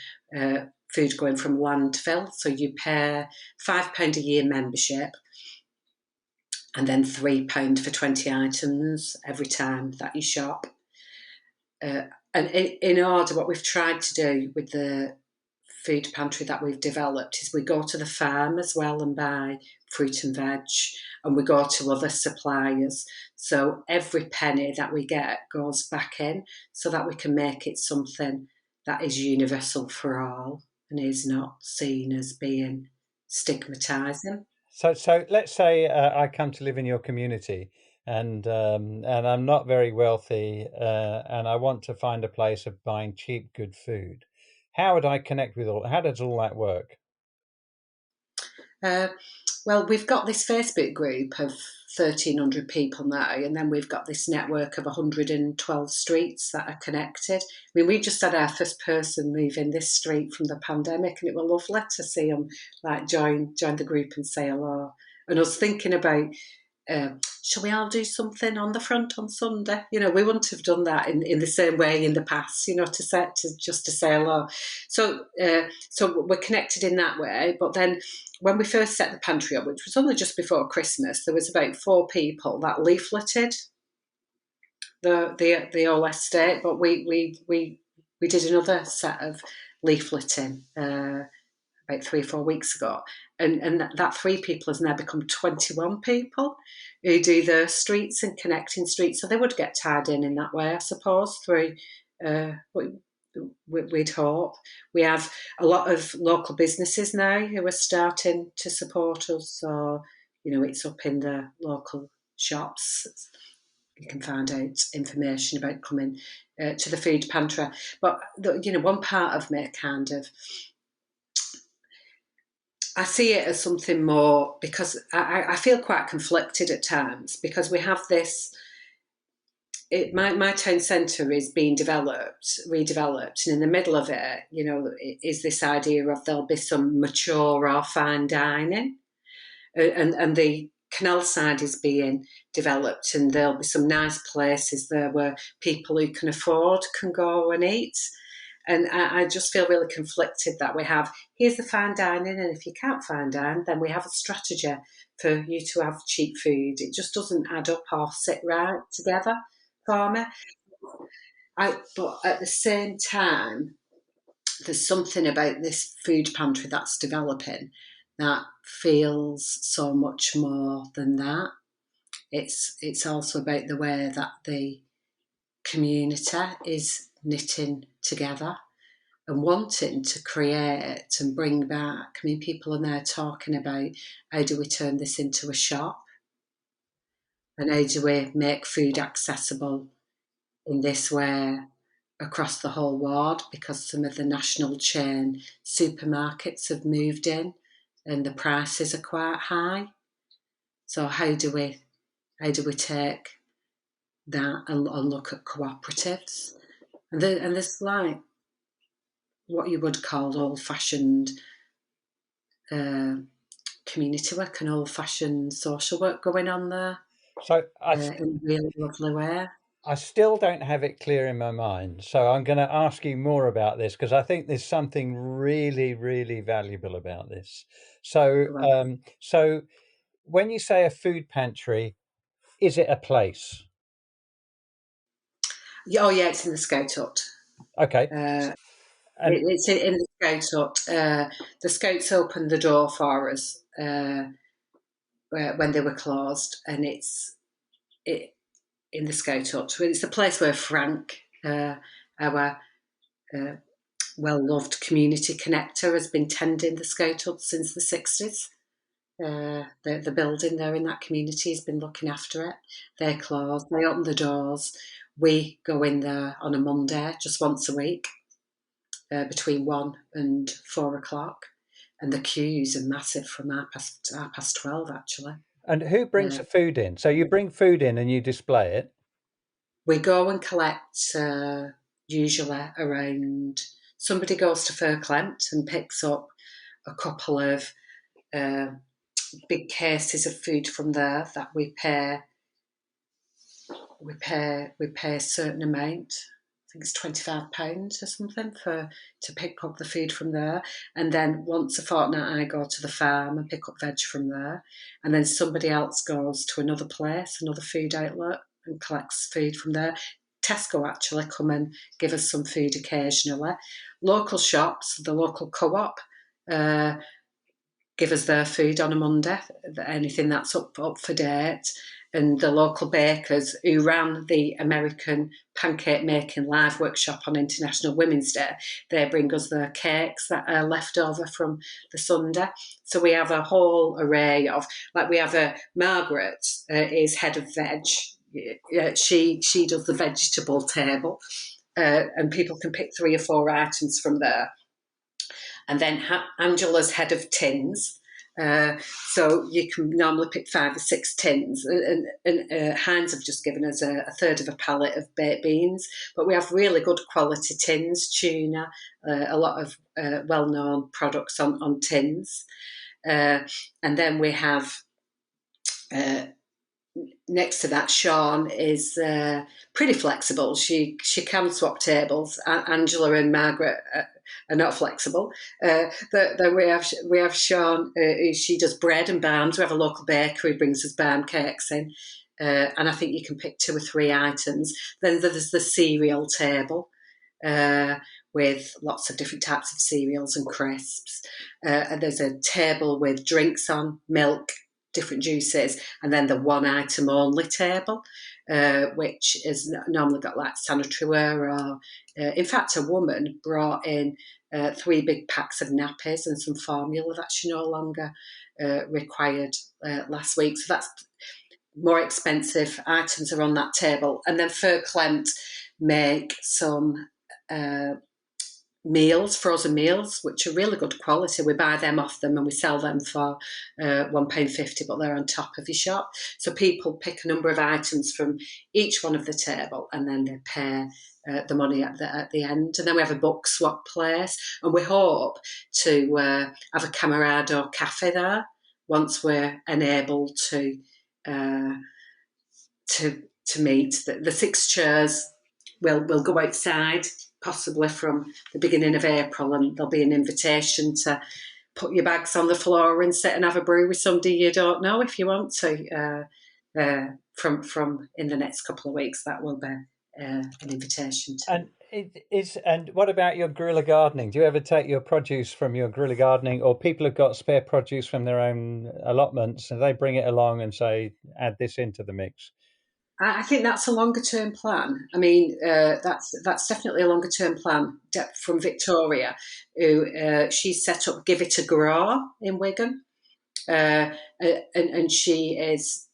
food going from landfill. So you pay £5 a year membership and then £3 for 20 items every time that you shop. And in order, what we've tried to do with the food pantry that we've developed is we go to the farm as well and buy fruit and veg, and we go to other suppliers. So every penny that we get goes back in so that we can make it something that is universal for all and is not seen as being stigmatising. So let's say I come to live in your community, and I'm not very wealthy, and I want to find a place of buying cheap, good food. How would I connect with how does all that work? Well, we've got this Facebook group of 1,300 people now, and then we've got this network of 112 streets that are connected. I mean, we just had our first person move in this street from the pandemic, and it was lovely to see them like join the group and say hello. And I was thinking about, shall we all do something on the front on Sunday? We wouldn't have done that in the same way in the past, to say hello. So we're connected in that way. But then when we first set the pantry up, which was only just before Christmas, there was about 4 people that leafleted the whole estate. But we did another set of leafleting about 3 or 4 weeks ago, and that 3 people has now become 21 people who do the streets and connecting streets. So they would get tied in that way, I suppose, through we'd hope. We have a lot of local businesses now who are starting to support us. So it's up in the local shops. You can find out information about coming to the food pantry. But one part of me kind of I see it as something more, because I feel quite conflicted at times, because we have this. My town centre is being redeveloped, and in the middle of it, is this idea of there'll be some mature or fine dining, and the canal side is being developed, and there'll be some nice places there where people who can afford can go and eat. And I just feel really conflicted that we have, here's the fine dining, and if you can't fine dine, then we have a strategy for you to have cheap food. It just doesn't add up or sit right together for me. But at the same time, there's something about this food pantry that's developing that feels so much more than that. It's also about the way that the community is knitting together and wanting to create and bring back. I mean, people are now talking about, how do we turn this into a shop? And how do we make food accessible in this way across the whole ward? Because some of the national chain supermarkets have moved in and the prices are quite high. So how do we take that and look at cooperatives? And there's like what you would call old-fashioned community work and old-fashioned social work going on there. So in a really lovely way. I still don't have it clear in my mind. So I'm going to ask you more about this, because I think there's something really, really valuable about this. So, so when you say a food pantry, is it a place? Oh yeah, it's in the Scout Hut. Okay. It's in the Scout Hut. The Scouts opened the door for us when they were closed, and it's in the Scout Hut. It's the place where Frank, our well-loved community connector, has been tending the Scout Hut since the 60s. The building there in that community has been looking after it. They're closed. They open the doors. We go in there on a Monday, just once a week, between 1 and 4 o'clock. And the queues are massive from half past 12, actually. And who brings the food in? So you bring food in and you display it? We go and collect, usually around, somebody goes to Fairclempt and picks up a couple of big cases of food from there that we pay a certain amount. I think it's £25 or something to pick up the food from there. And then once a fortnight I go to the farm and pick up veg from there. And then somebody else goes to another place, another food outlet, and collects food from there. Tesco actually come and give us some food occasionally. Local shops, the local co-op, give us their food on a Monday, anything that's up for date. And the local bakers who ran the American pancake making live workshop on International Women's Day, they bring us their cakes that are left over from the Sunday. So we have a whole array of, like we have Margaret is head of veg. She does the vegetable table, and people can pick 3 or 4 items from there. And then Angela's head of tins. So you can normally pick 5 or 6 tins. And Heinz have just given us a third of a pallet of baked beans. But we have really good quality tins, tuna, a lot of well-known products on tins. And then we have... next to that, Sean is pretty flexible. She can swap tables. Angela and Margaret are not flexible. Then we have Sean. She does bread and barms. We have a local baker who brings us barm cakes in, and I think you can pick 2 or 3 items. Then there's the cereal table. With lots of different types of cereals and crisps. And there's a table with drinks on, milk, different juices, and then the one item only table, which is normally got like sanitary wear, or in fact a woman brought in 3 big packs of nappies and some formula that she no longer required last week. So that's more expensive items are on that table. And then Fairclempt make some meals, frozen meals, which are really good quality. We buy them off them and we sell them for £1.50, but they're on top of your shop. So people pick a number of items from each one of the table and then they pay the money at the end. And then we have a book swap place, and we hope to have a Camarado cafe there once we're enabled to meet. The 6 chairs will go outside, possibly from the beginning of April, and there'll be an invitation to put your bags on the floor and sit and have a brew with somebody you don't know if you want to. From in the next couple of weeks, that will be an invitation to. And what about your guerrilla gardening? Do you ever take your produce from your guerrilla gardening, or people have got spare produce from their own allotments and they bring it along and say, add this into the mix? I think that's a longer term plan. I mean, that's definitely a longer term plan from Victoria, who she's set up Give It a Grow in Wigan, and she is.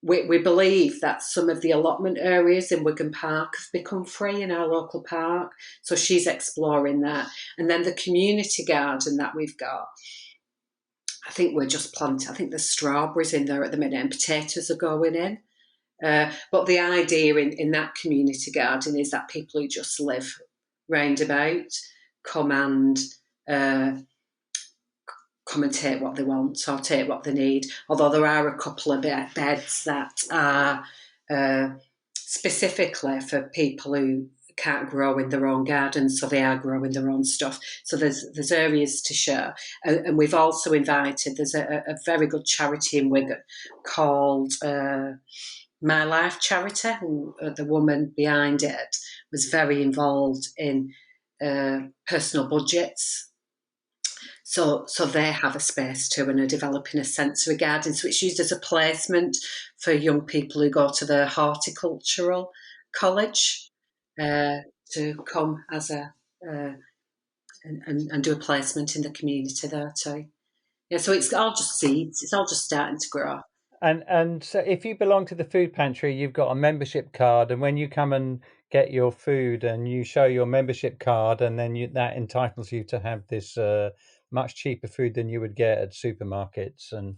We believe that some of the allotment areas in Wigan Park have become free in our local park, so she's exploring that. And then the community garden that we've got, I think we're just planting. I think there's strawberries in there at the minute and potatoes are going in. But the idea in that community garden is that people who just live round about come and take what they want or take what they need. Although there are a couple of beds that are specifically for people who can't grow in their own gardens, so they are growing their own stuff. So there's areas to share. And we've also invited, there's a very good charity in Wigan called My Life Charity, and the woman behind it was very involved in personal budgets. So they have a space too and are developing a sensory garden. So it's used as a placement for young people who go to the horticultural college to come as and do a placement in the community there too. Yeah, so it's all just seeds. It's all just starting to grow. And so if you belong to the food pantry, you've got a membership card, and when you come and get your food and you show your membership card, and then that entitles you to have this much cheaper food than you would get at supermarkets. And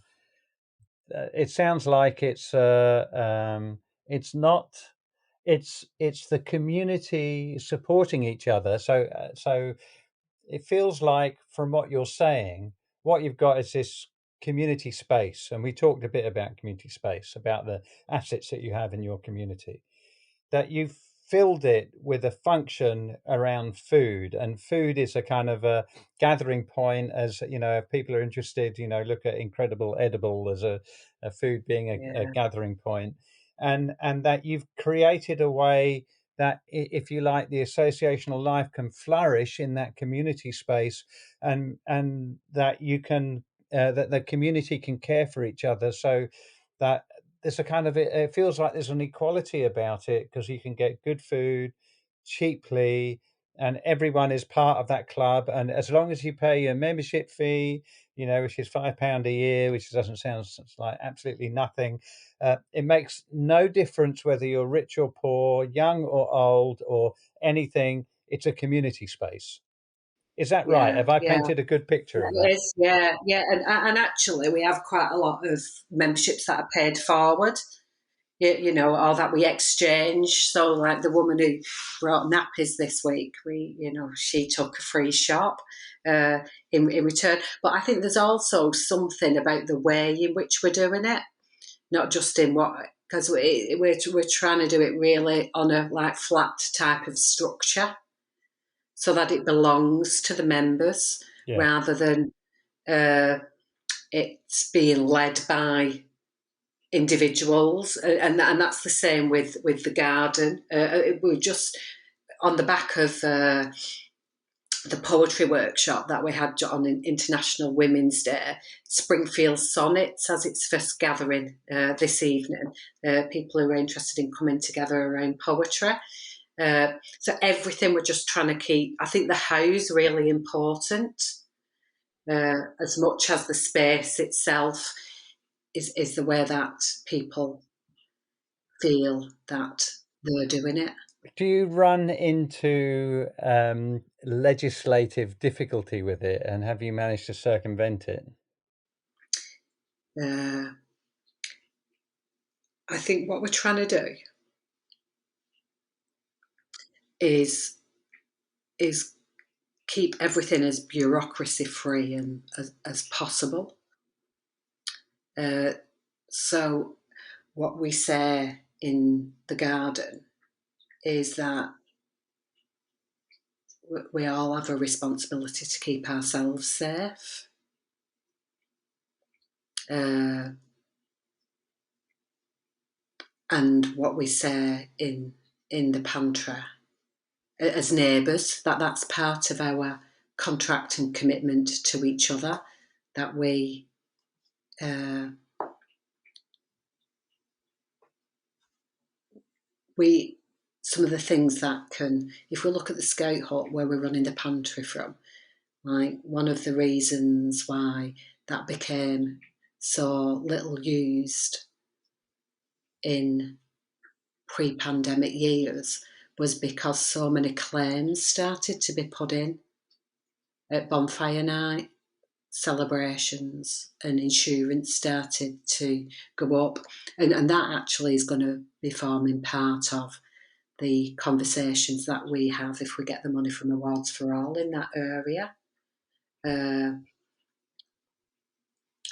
it sounds like it's not. It's the community supporting each other. So it feels like, from what you're saying, what you've got is this community space. And we talked a bit about community space, about the assets that you have in your community, that you've filled it with a function around food. And food is a kind of a gathering point, as you know, if people are interested, look at Incredible Edible as a food being a gathering point. And that you've created a way that, if you like, the associational life can flourish in that community space, and that you can that the community can care for each other, so that there's a kind of, it feels like there's an equality about it, because you can get good food cheaply and everyone is part of that club. And as long as you pay your membership fee, which is £5 a year, which doesn't sound like absolutely nothing, it makes no difference whether you're rich or poor, young or old, or anything. It's a community space. Is that right? Have I painted a good picture of that? It is, yeah. And actually, we have quite a lot of memberships that are paid forward, or that we exchange. So, like the woman who brought nappies this week, she took a free shop in return. But I think there's also something about the way in which we're doing it, not just in what, because we're trying to do it really on a flat type of structure, so that it belongs to the members, rather than it's being led by individuals. And that's the same with the garden. We're just on the back of the poetry workshop that we had on International Women's Day. Springfield Sonnets has its first gathering this evening. People who are interested in coming together around poetry. So everything we're just trying to keep. I think the house really important, as much as the space itself is the way that people feel that they're doing it. Do you run into legislative difficulty with it, and have you managed to circumvent it? I think what we're trying to do is keep everything as bureaucracy free and as possible. So what we say in the garden is that we all have a responsibility to keep ourselves safe. And what we say in the pantry as neighbours, that's part of our contract and commitment to each other, that some of the things that can, if we look at the scout hut where we're running the pantry from, like one of the reasons why that became so little used in pre-pandemic years was because so many claims started to be put in at bonfire night celebrations, and insurance started to go up, and that actually is going to be forming part of the conversations that we have if we get the money from Awards for All in that area,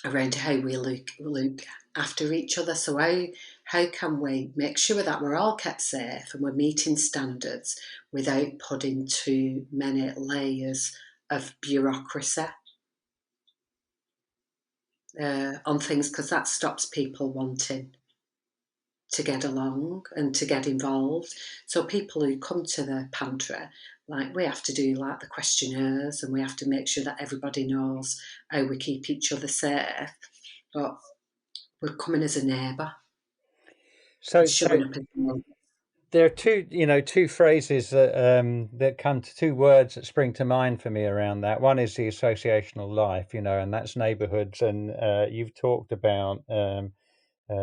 around how we look after each other. So how can we make sure that we're all kept safe and we're meeting standards without putting too many layers of bureaucracy on things, because that stops people wanting to get along and to get involved. So people who come to the pantry, like, we have to do like the questionnaires, and we have to make sure that everybody knows how we keep each other safe, but we're coming as a neighbour. So showing up as a there are two phrases that come to, two words that spring to mind for me around that. One is the associational life, and that's neighbourhoods, and you've talked about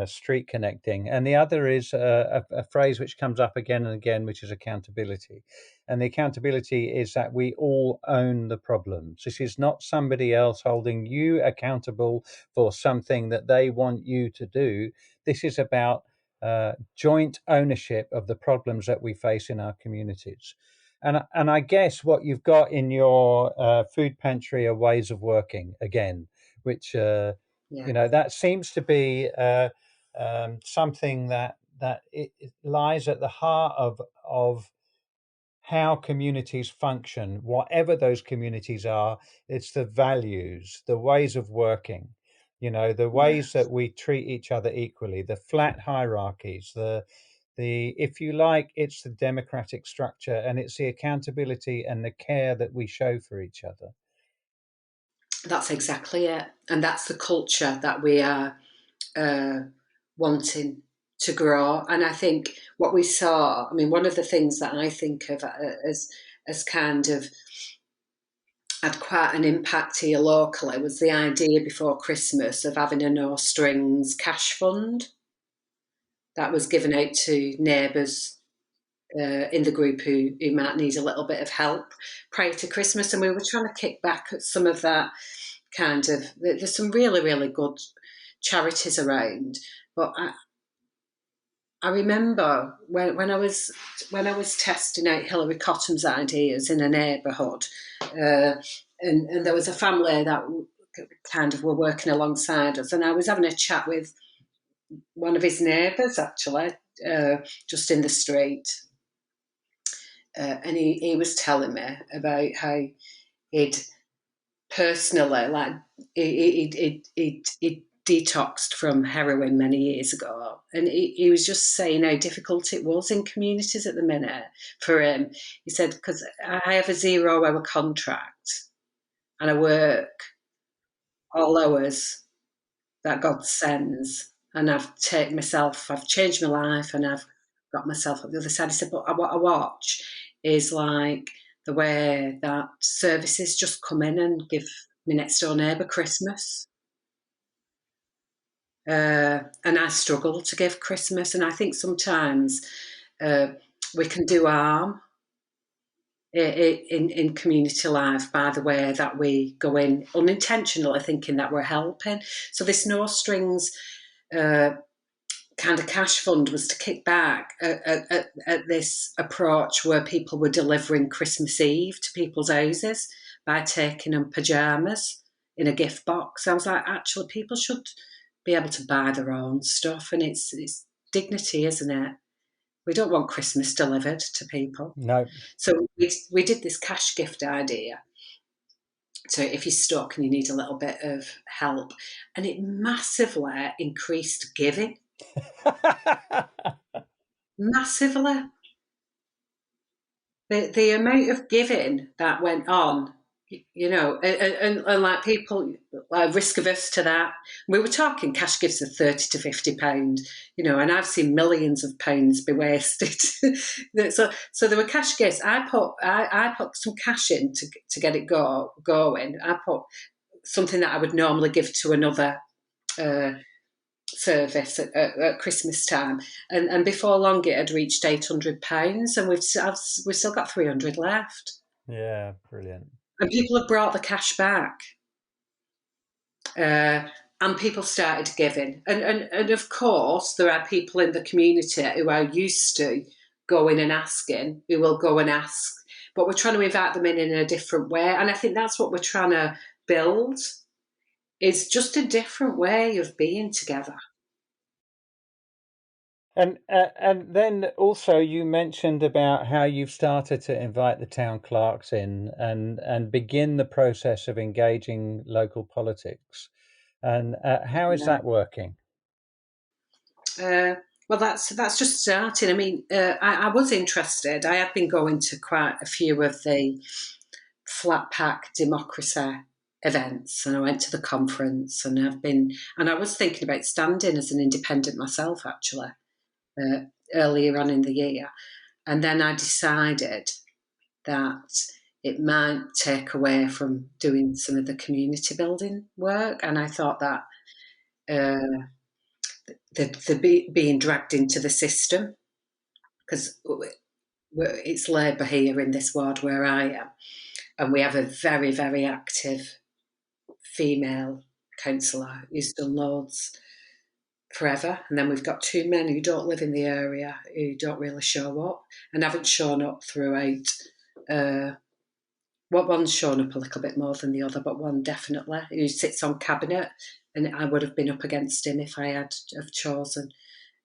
street connecting, and the other is a phrase which comes up again and again, which is accountability. And the accountability is that we all own the problems. This is not somebody else holding you accountable for something that they want you to do. This is about joint ownership of the problems that we face in our communities. And I guess what you've got in your food pantry are ways of working again, which that seems to be something that it lies at the heart of how communities function, whatever those communities are. It's the values, the ways of working, the ways that we treat each other equally, the flat hierarchies, the if you like, it's the democratic structure, and it's the accountability and the care that we show for each other. That's exactly it. And that's the culture that we are wanting to grow. And I think what we saw, one of the things that I think of as kind of had quite an impact here locally was the idea before Christmas of having a no strings cash fund that was given out to neighbours in the group who might need a little bit of help prior to Christmas. And we were trying to kick back at some of that kind of, there's some really, really good charities around. But I remember when I was testing out Hilary Cotham's ideas in a neighbourhood, and there was a family that kind of were working alongside us, and I was having a chat with one of his neighbours actually, just in the street, and he was telling me about how he'd personally, like, he'd detoxed from heroin many years ago, and he was just saying how difficult it was in communities at the minute for him. He said, because I have a 0-hour contract and I work all hours that God sends, and I've changed my life, and I've got myself at the other side. He said, but what I watch is like the way that services just come in and give my next door neighbour Christmas. And I struggle to give Christmas, and I think sometimes we can do harm in community life by the way that we go in unintentionally thinking that we're helping. So this no strings kind of cash fund was to kick back at this approach where people were delivering Christmas Eve to people's houses by taking them pyjamas in a gift box. I was like, actually, people should be able to buy their own stuff, and it's dignity, isn't it? We don't want Christmas delivered to people. No. So we did this cash gift idea. So if you're stuck and you need a little bit of help, and it massively increased giving. Massively. The amount of giving that went on, you know, and like people like risk averse to that. We were talking cash gifts of £30 to £50, you know, and I've seen millions of pounds be wasted. so there were cash gifts. I put some cash in to get it going. I put something that I would normally give to another service at Christmas time, and before long it had reached £800, and we've still got 300 left. Yeah, brilliant. And people have brought the cash back, and people started giving, and of course there are people in the community who are used to going and asking, who will go and ask, but we're trying to invite them in a different way, and I think that's what we're trying to build. It's just a different way of being together. And then also you mentioned about how you've started to invite the town clerks in and begin the process of engaging local politics. And how is that working? Well, that's just starting. I mean, I was interested. I have been going to quite a few of the flat pack democracy events, and I went to the conference, and I was thinking about standing as an independent myself, actually, earlier on in the year. And then I decided that it might take away from doing some of the community building work, and I thought that the being dragged into the system, because it's Labour here in this ward where I am, and we have a very, very active female councillor who's done loads forever, and then we've got two men who don't live in the area who don't really show up and haven't shown up throughout. One's shown up a little bit more than the other, but one definitely, who sits on cabinet, and I would have been up against him if I had have chosen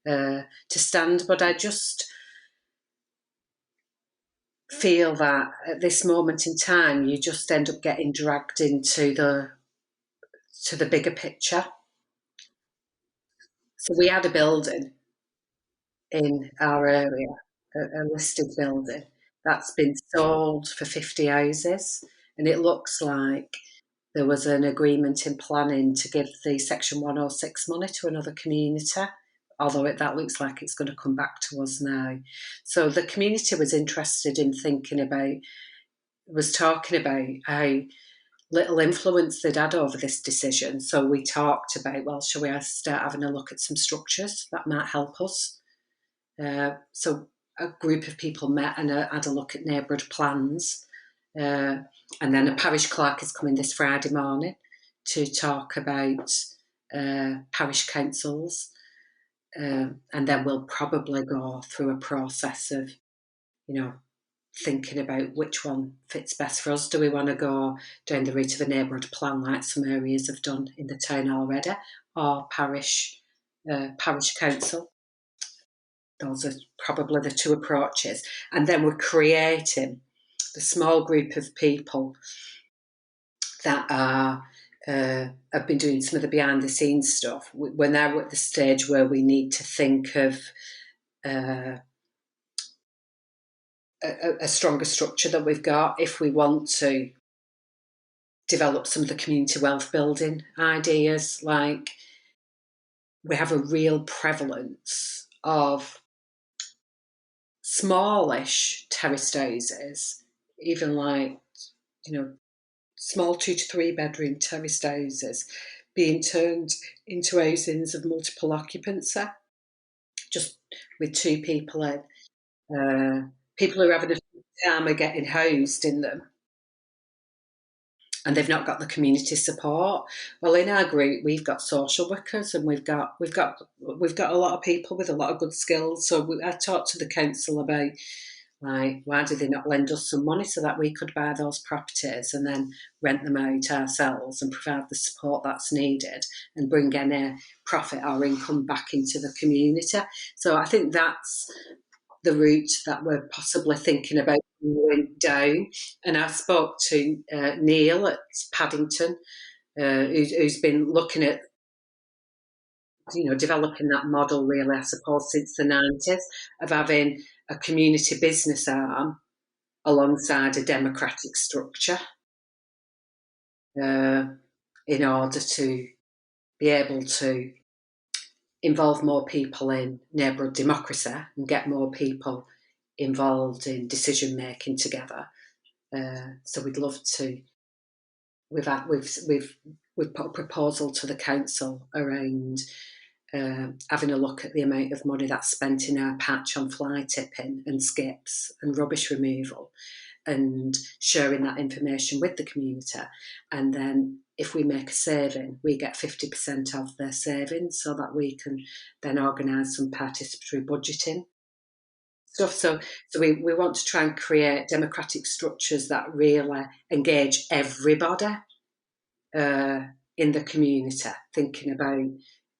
to stand. But I just feel that at this moment in time, you just end up getting dragged into the bigger picture. So we had a building in our area, a listed building, that's been sold for 50 houses, and it looks like there was an agreement in planning to give the Section 106 money to another community, although that looks like it's going to come back to us now. So the community was interested in talking about how little influence they'd had over this decision. So we talked about, well, shall we start having a look at some structures that might help us? So a group of people met and had a look at neighbourhood plans. And then a parish clerk is coming this Friday morning to talk about parish councils. And then we'll probably go through a process of, thinking about which one fits best for us. Do we want to go down the route of a neighbourhood plan like some areas have done in the town already, or parish council? Those are probably the two approaches. And then we're creating the small group of people that have been doing some of the behind the scenes stuff. We're now at the stage where we need to think of a stronger structure than we've got if we want to develop some of the community wealth building ideas. Like, we have a real prevalence of smallish terraced houses, even like, small 2 to 3 bedroom terraced houses being turned into housings of multiple occupancy, just with 2 people in. People who are having a time are getting housed in them, and they've not got the community support. Well, in our group, we've got social workers, and we've got a lot of people with a lot of good skills. So I talked to the council about, like, why do they not lend us some money so that we could buy those properties and then rent them out ourselves and provide the support that's needed and bring any profit or income back into the community. So I think that's the route that we're possibly thinking about going down. And I spoke to Neil at Paddington, who's been looking at, developing that model, really, I suppose, since the 90s, of having a community business arm alongside a democratic structure, in order to be able to involve more people in neighbourhood democracy and get more people involved in decision making together. So we'd love to. We've put a proposal to the council around having a look at the amount of money that's spent in our patch on fly tipping and skips and rubbish removal, and sharing that information with the community. And then if we make a saving, we get 50% of their savings, so that we can then organise some participatory budgeting stuff. So we want to try and create democratic structures that really engage everybody in the community, thinking about,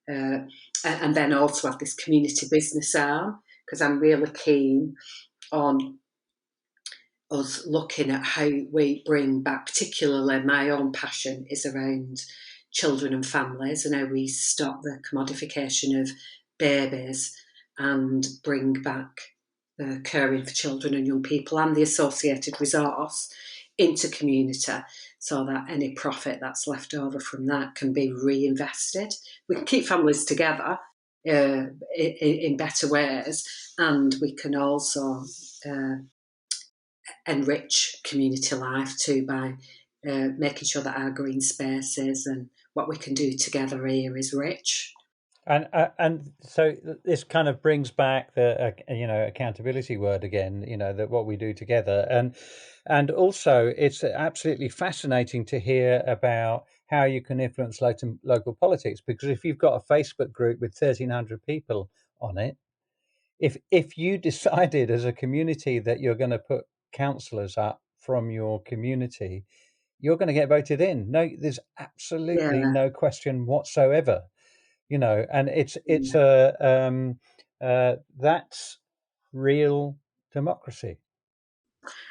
and then also have this community business arm, because I'm really keen on us looking at how we bring back, particularly my own passion is around children and families, and how we stop the commodification of babies and bring back caring for children and young people and the associated resource into community, so that any profit that's left over from that can be reinvested. We can keep families together in better ways, and we can also enrich community life too by making sure that our green spaces and what we can do together here is rich. And so this kind of brings back the accountability word again. That what we do together, and also it's absolutely fascinating to hear about how you can influence local politics. Because if you've got a Facebook group with 1,300 people on it, if you decided as a community that you're going to put councillors up from your community, you're going to get voted in. No, there's absolutely no question whatsoever. And it's that's real democracy.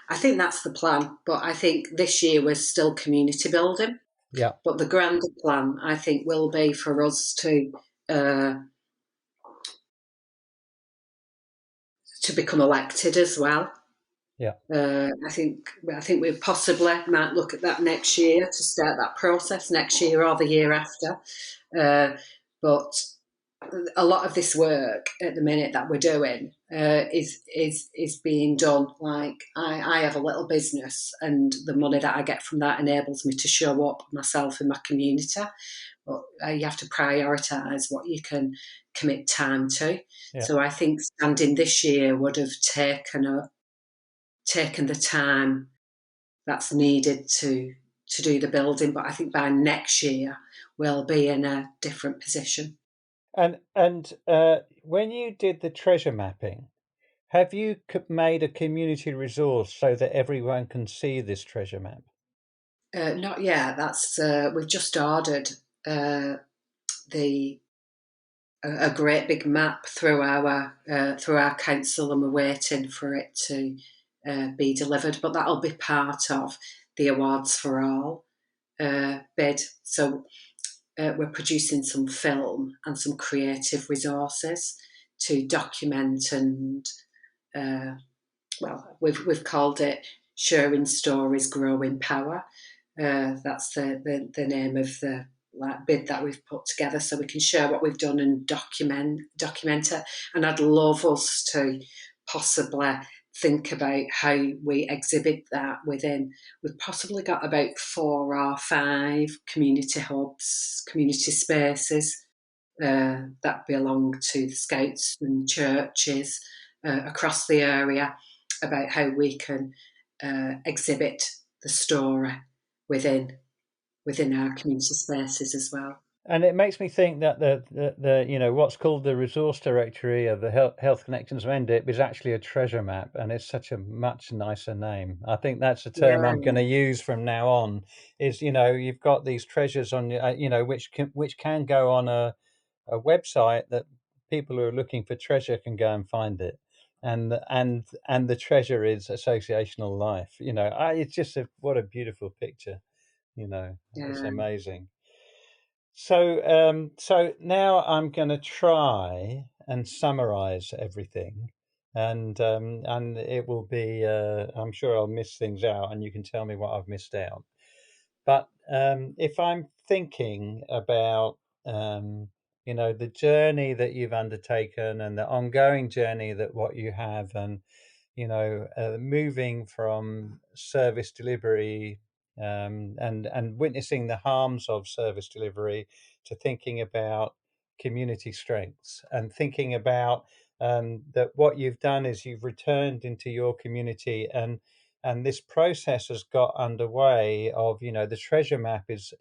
I think that's the plan, but I think this year we're still community building. Yeah. But the grander plan, I think, will be for us to become elected as well. Yeah. I think we possibly might look at that next year, to start that process next year or the year after. But a lot of this work at the minute that we're doing is being done. Like I have a little business, and the money that I get from that enables me to show up myself in my community. But you have to prioritise what you can commit time to. Yeah. So I think standing this year would have taken the time that's needed to do the building. But I think by next year we'll be in a different position. And when you did the treasure mapping, have you made a community resource so that everyone can see this treasure map? Not yet. That's we've just ordered a great big map through our council, and we're waiting for it to be delivered. But that'll be part of the Awards for All bid. So we're producing some film and some creative resources to document, and we've called it Sharing Stories, Growing Power. That's the name of the bid that we've put together, so we can share what we've done and document it. And I'd love us to possibly think about how we exhibit that within. We've possibly got about 4 or 5 community hubs, community spaces that belong to the Scouts and churches, across the area about how we can exhibit the story within our community spaces as well. And it makes me think that the what's called the resource directory of the Health Connections of NDIP is actually a treasure map, and it's such a much nicer name. I think that's a term I'm going to use from now on. Is you've got these treasures on which can go on a website that people who are looking for treasure can go and find it, and the treasure is associational life. It's just what a beautiful picture. It's amazing. So now I'm going to try and summarize everything, and it will be. I'm sure I'll miss things out, and you can tell me what I've missed out. But if I'm thinking about the journey that you've undertaken and the ongoing journey that what you have, and moving from service delivery and witnessing the harms of service delivery to thinking about community strengths and thinking about that what you've done is you've returned into your community, and this process has got underway of the treasure map is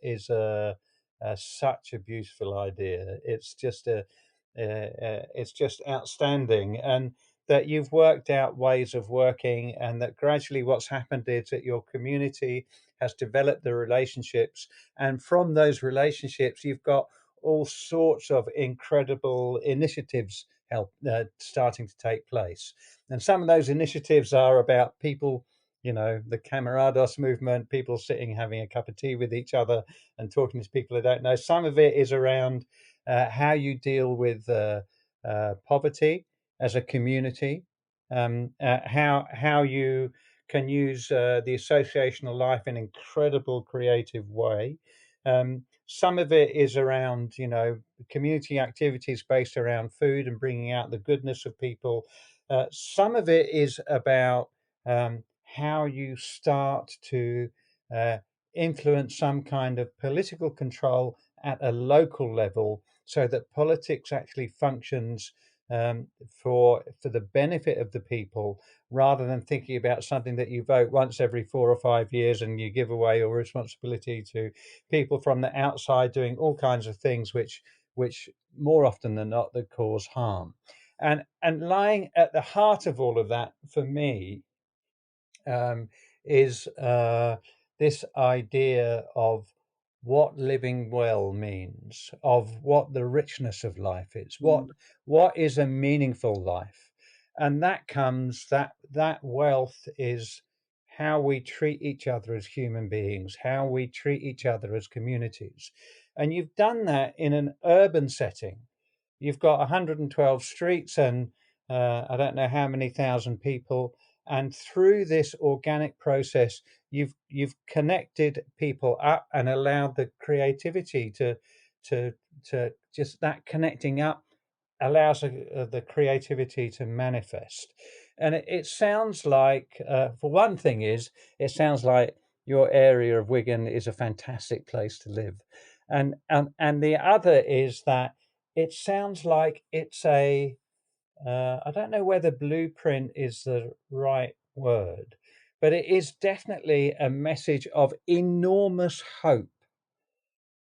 such a beautiful idea. It's just it's just outstanding, and that you've worked out ways of working, and that gradually what's happened is that your community has developed the relationships, and from those relationships you've got all sorts of incredible initiatives starting to take place. And some of those initiatives are about people, the Camarados movement, people sitting having a cup of tea with each other and talking to people they don't know. Some of it is around how you deal with poverty as a community, how you can use the associational life in an incredible creative way. Some of it is around, community activities based around food and bringing out the goodness of people. Some of it is about how you start to influence some kind of political control at a local level, so that politics actually functions for the benefit of the people, rather than thinking about something that you vote once every 4 or 5 years and you give away your responsibility to people from the outside doing all kinds of things which more often than not that cause harm. And lying at the heart of all of that for me is this idea of what living well means, of what the richness of life is, what is a meaningful life. And that wealth is how we treat each other as human beings, how we treat each other as communities. And you've done that in an urban setting. You've got 112 streets and I don't know how many thousand people, and through this organic process you've connected people up and allowed the creativity to just that connecting up allows the creativity to manifest. And it sounds like for one thing is it sounds like your area of Wigan is a fantastic place to live, and the other is that it sounds like it's a I don't know whether blueprint is the right word, but it is definitely a message of enormous hope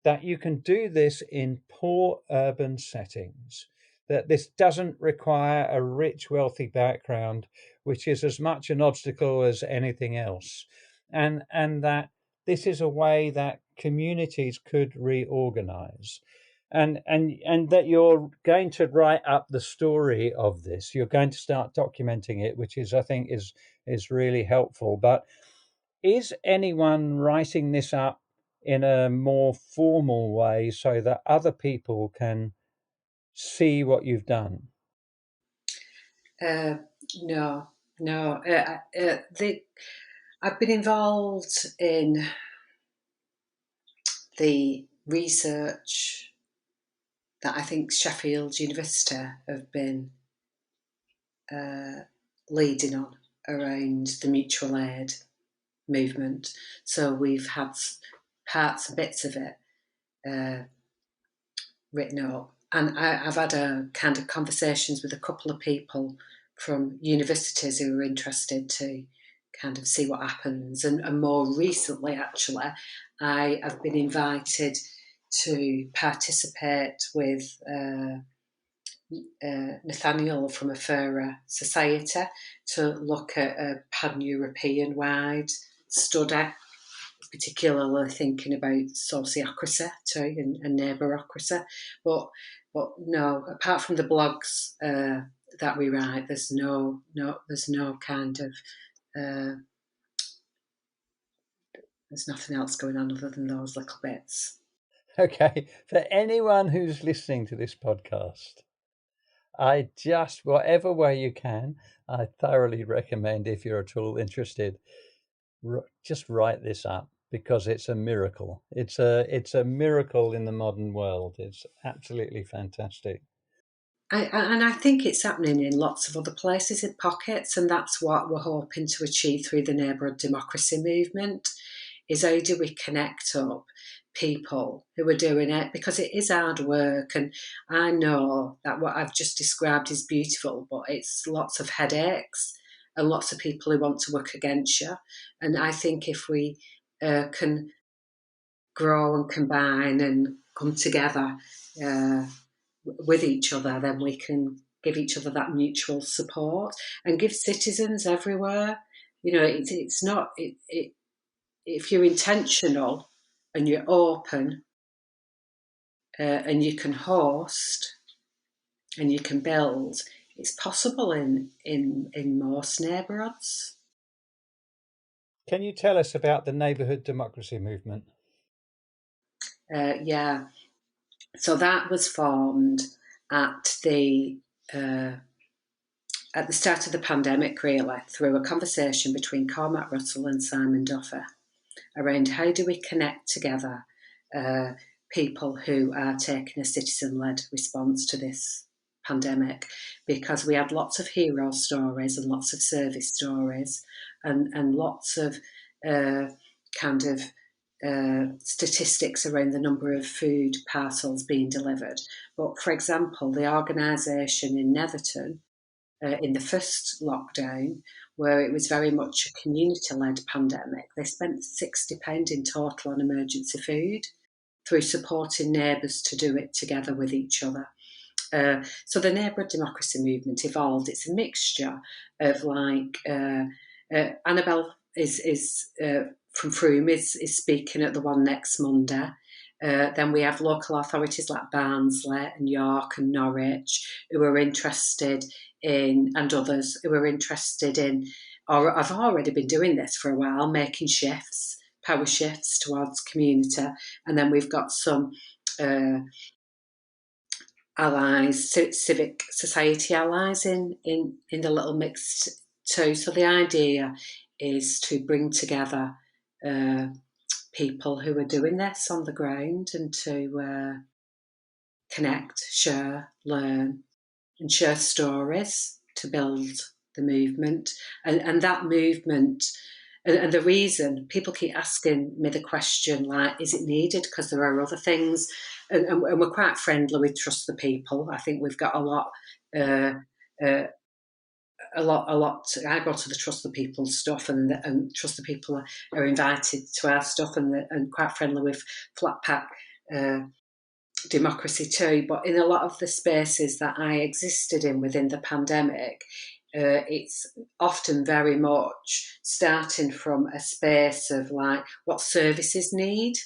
that you can do this in poor urban settings, that this doesn't require a rich, wealthy background, which is as much an obstacle as anything else, and that this is a way that communities could reorganize. And that you're going to write up the story of this. You're going to start documenting it, which is, I think, is really helpful. But is anyone writing this up in a more formal way so that other people can see what you've done? No. I've been involved in the research that I think Sheffield University have been leading on around the mutual aid movement. So we've had parts and bits of it written up. And I've had a kind of conversations with a couple of people from universities who are interested to kind of see what happens. And more recently, actually, I have been invited to participate with Nathaniel from a Fairer Society to look at a pan-European wide study, particularly thinking about sociocracy too and neighbourocracy. But no, apart from the blogs that we write, there's no kind of there's nothing else going on other than those little bits. Okay, for anyone who's listening to this podcast, I just, whatever way you can, I thoroughly recommend, if you're at all interested, just write this up, because it's a miracle. It's a miracle in the modern world. It's absolutely fantastic. And I think it's happening in lots of other places in pockets, and that's what we're hoping to achieve through the Neighbourhood democracy movement, is how do we connect up people who are doing it, because it is hard work, and I know that what I've just described is beautiful, but it's lots of headaches and lots of people who want to work against you. And I think if we can grow and combine and come together with each other, then we can give each other that mutual support and give citizens everywhere. It's not if you're intentional and you're open and you can host and you can build, it's possible in most neighbourhoods. Can you tell us about the Neighbourhood democracy movement? Yeah. So that was formed at the start of the pandemic, really, through a conversation between Cormac Russell and Simon Duffy around how do we connect together people who are taking a citizen-led response to this pandemic, because we had lots of hero stories and lots of service stories and lots of kind of statistics around the number of food parcels being delivered. But for example, the organisation in Netherton in the first lockdown, where it was very much a community-led pandemic, they spent £60 in total on emergency food through supporting neighbours to do it together with each other. So the Neighbourhood democracy movement evolved. It's a mixture of Annabelle is from Frome is speaking at the one next Monday. Then we have local authorities like Barnsley and York and Norwich who are interested in, and others who are interested in, or have already been doing this for a while, making shifts, power shifts towards community. And then we've got some allies, civic society allies in the little mix too. So the idea is to bring together people who are doing this on the ground and to connect, share, learn, and share stories to build the movement. And that movement, and the reason people keep asking me the question, like, is it needed? Because there are other things, and we're quite friendly with Trust the People. I think we've got a lot. I go to the Trust the People stuff, and Trust the People are invited to our stuff, and quite friendly with Flat Pack democracy too. But in a lot of the spaces that I existed in within the pandemic, it's often very much starting from a space of like what services need,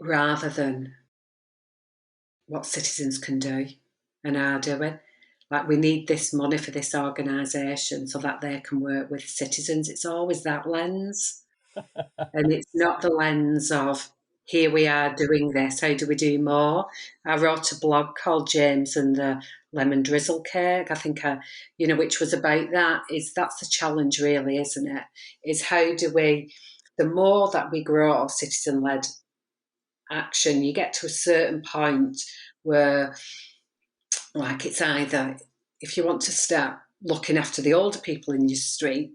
rather than what citizens can do and are doing. Like, we need this money for this organisation so that they can work with citizens. It's always that lens. And it's not the lens of, here we are doing this, how do we do more? I wrote a blog called James and the Lemon Drizzle Cake, I think, which was about that. That's the challenge really, isn't it? Is how do we, the more that we grow citizen-led action, you get to a certain point where, like, it's either, if you want to start looking after the older people in your street,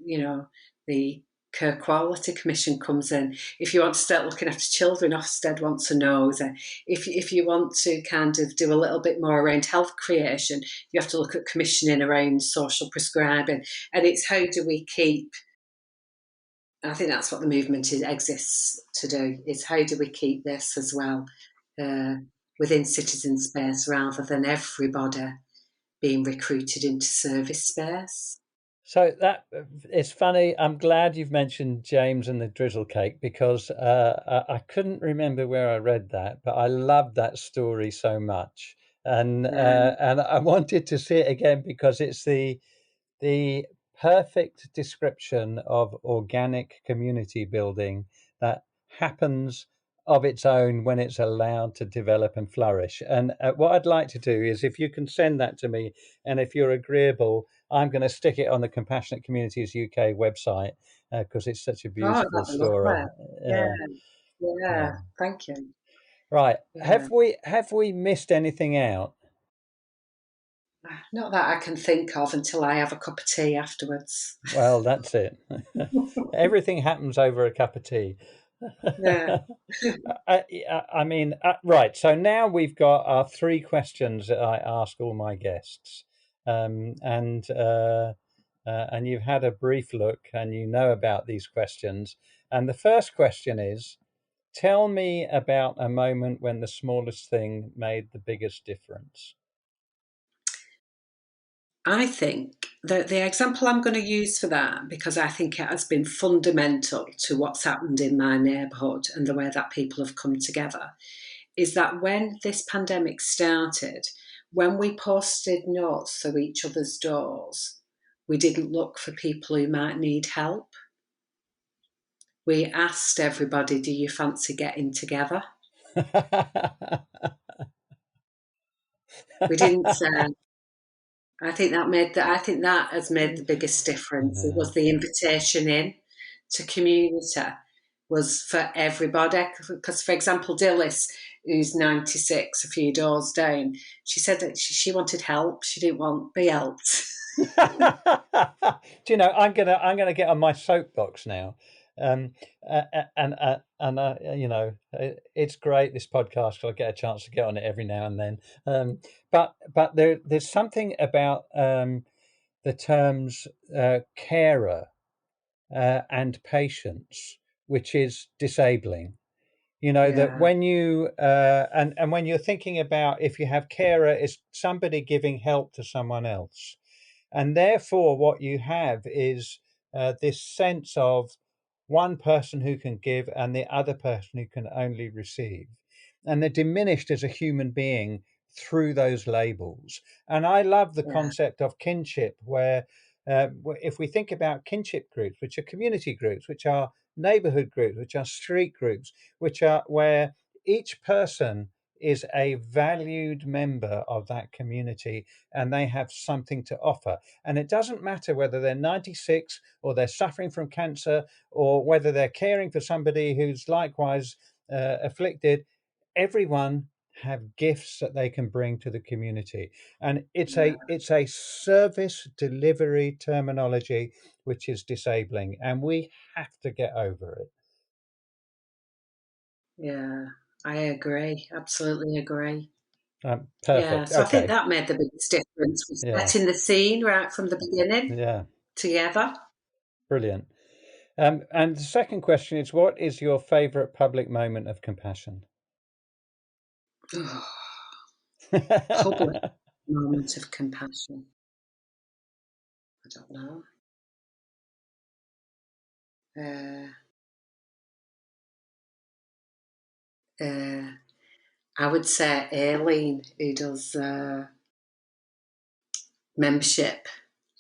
the Care Quality Commission comes in. If you want to start looking after children, Ofsted wants to know. If you want to kind of do a little bit more around health creation, you have to look at commissioning around social prescribing. And it's how do we keep, I think that's what the movement exists to do, is how do we keep this as well within citizen space rather than everybody being recruited into service space. So that it's funny. I'm glad you've mentioned James and the drizzle cake, because I couldn't remember where I read that, but I loved that story so much, and I wanted to see it again because it's the perfect description of organic community building that happens of its own when it's allowed to develop and flourish. And what I'd like to do is, if you can send that to me, and if you're agreeable, I'm going to stick it on the Compassionate Communities UK website because it's such a Oh, beautiful that'd be story. lovely. Yeah. Thank you. Right. Yeah. Have we missed anything out? Not that I can think of until I have a cup of tea afterwards. Well, that's it. Everything happens over a cup of tea. Yeah. I mean, right. So now we've got our 3 questions that I ask all my guests, and you've had a brief look and you know about these questions. And the first question is, tell me about a moment when the smallest thing made the biggest difference. I think the example I'm going to use for that, because I think it has been fundamental to what's happened in my neighbourhood and the way that people have come together, is that when this pandemic started, when we posted notes to each other's doors, we didn't look for people who might need help. We asked everybody, do you fancy getting together? We didn't say. I think that has made the biggest difference. It was the invitation in to community was for everybody. Because, for example, Dillis, who's 96, a few doors down, she said that she wanted help. She didn't want to be helped. Do you know, I'm gonna get on my soapbox now, and you know, it's great, this podcast. I get a chance to get on it every now and then, but there's something about the terms carer and patients, which is disabling. You know, that Yeah, when you and when you're thinking about, if you have carer, it's somebody giving help to someone else. And therefore, what you have is this sense of one person who can give and the other person who can only receive. And they're diminished as a human being through those labels. And I love the yeah, concept of kinship, where if we think about kinship groups, which are community groups, which are neighborhood groups, which are street groups, which are where each person is a valued member of that community and they have something to offer. And it doesn't matter whether they're 96 or they're suffering from cancer or whether they're caring for somebody who's likewise afflicted. Everyone have gifts that they can bring to the community, and yeah, it's a service delivery terminology which is disabling, and we have to get over it. yeah. I agree. Absolutely agree. Yeah, Perfect. so I think Okay. that made the biggest difference, was Yeah. setting the scene right from the beginning Yeah. together. Brilliant. And the second question is, what is your favorite public moment of compassion? Public moment of compassion. I don't know. Uh, uh, I would say Aileen, who does membership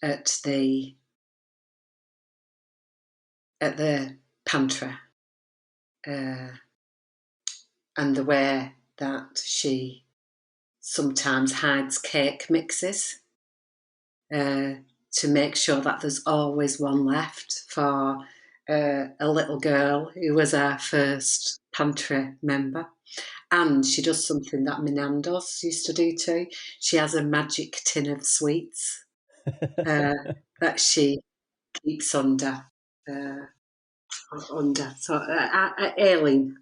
at the Pantry, uh, and the way that she sometimes hides cake mixes to make sure that there's always one left for a little girl who was our first Pantry member. And she does something that Menandos used to do too. She has a magic tin of sweets that she keeps under. Uh, under. So Aileen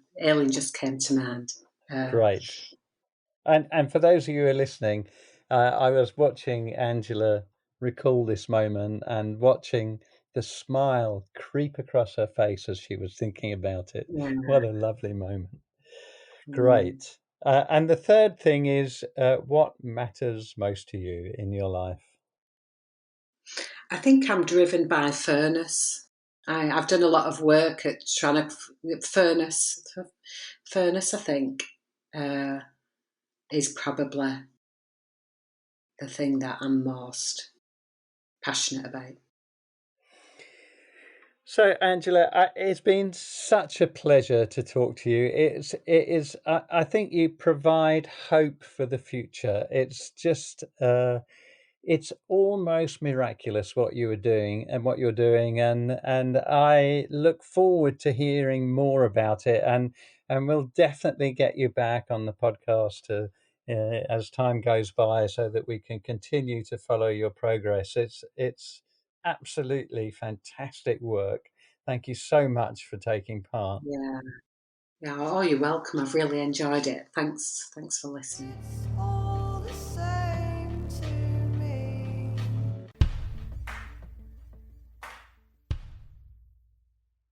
just came to mind. Great. And for those of you who are listening, I was watching Angela recall this moment and watching the smile creep across her face as she was thinking about it. Yeah. What a lovely moment. Great. And the third thing is, what matters most to you in your life? I think I'm driven by fairness. I've done a lot of work at trying to fairness. Fairness, I think, is probably the thing that I'm most passionate about. So, Angela, it's been such a pleasure to talk to you. It is. I think you provide hope for the future. It's just. It's almost miraculous what you are doing and what you're doing, and I look forward to hearing more about it. And we'll definitely get you back on the podcast as time goes by, so that we can continue to follow your progress. It's absolutely fantastic work. Thank you so much for taking part. Yeah. Oh, you're welcome. I've really enjoyed it. Thanks for listening.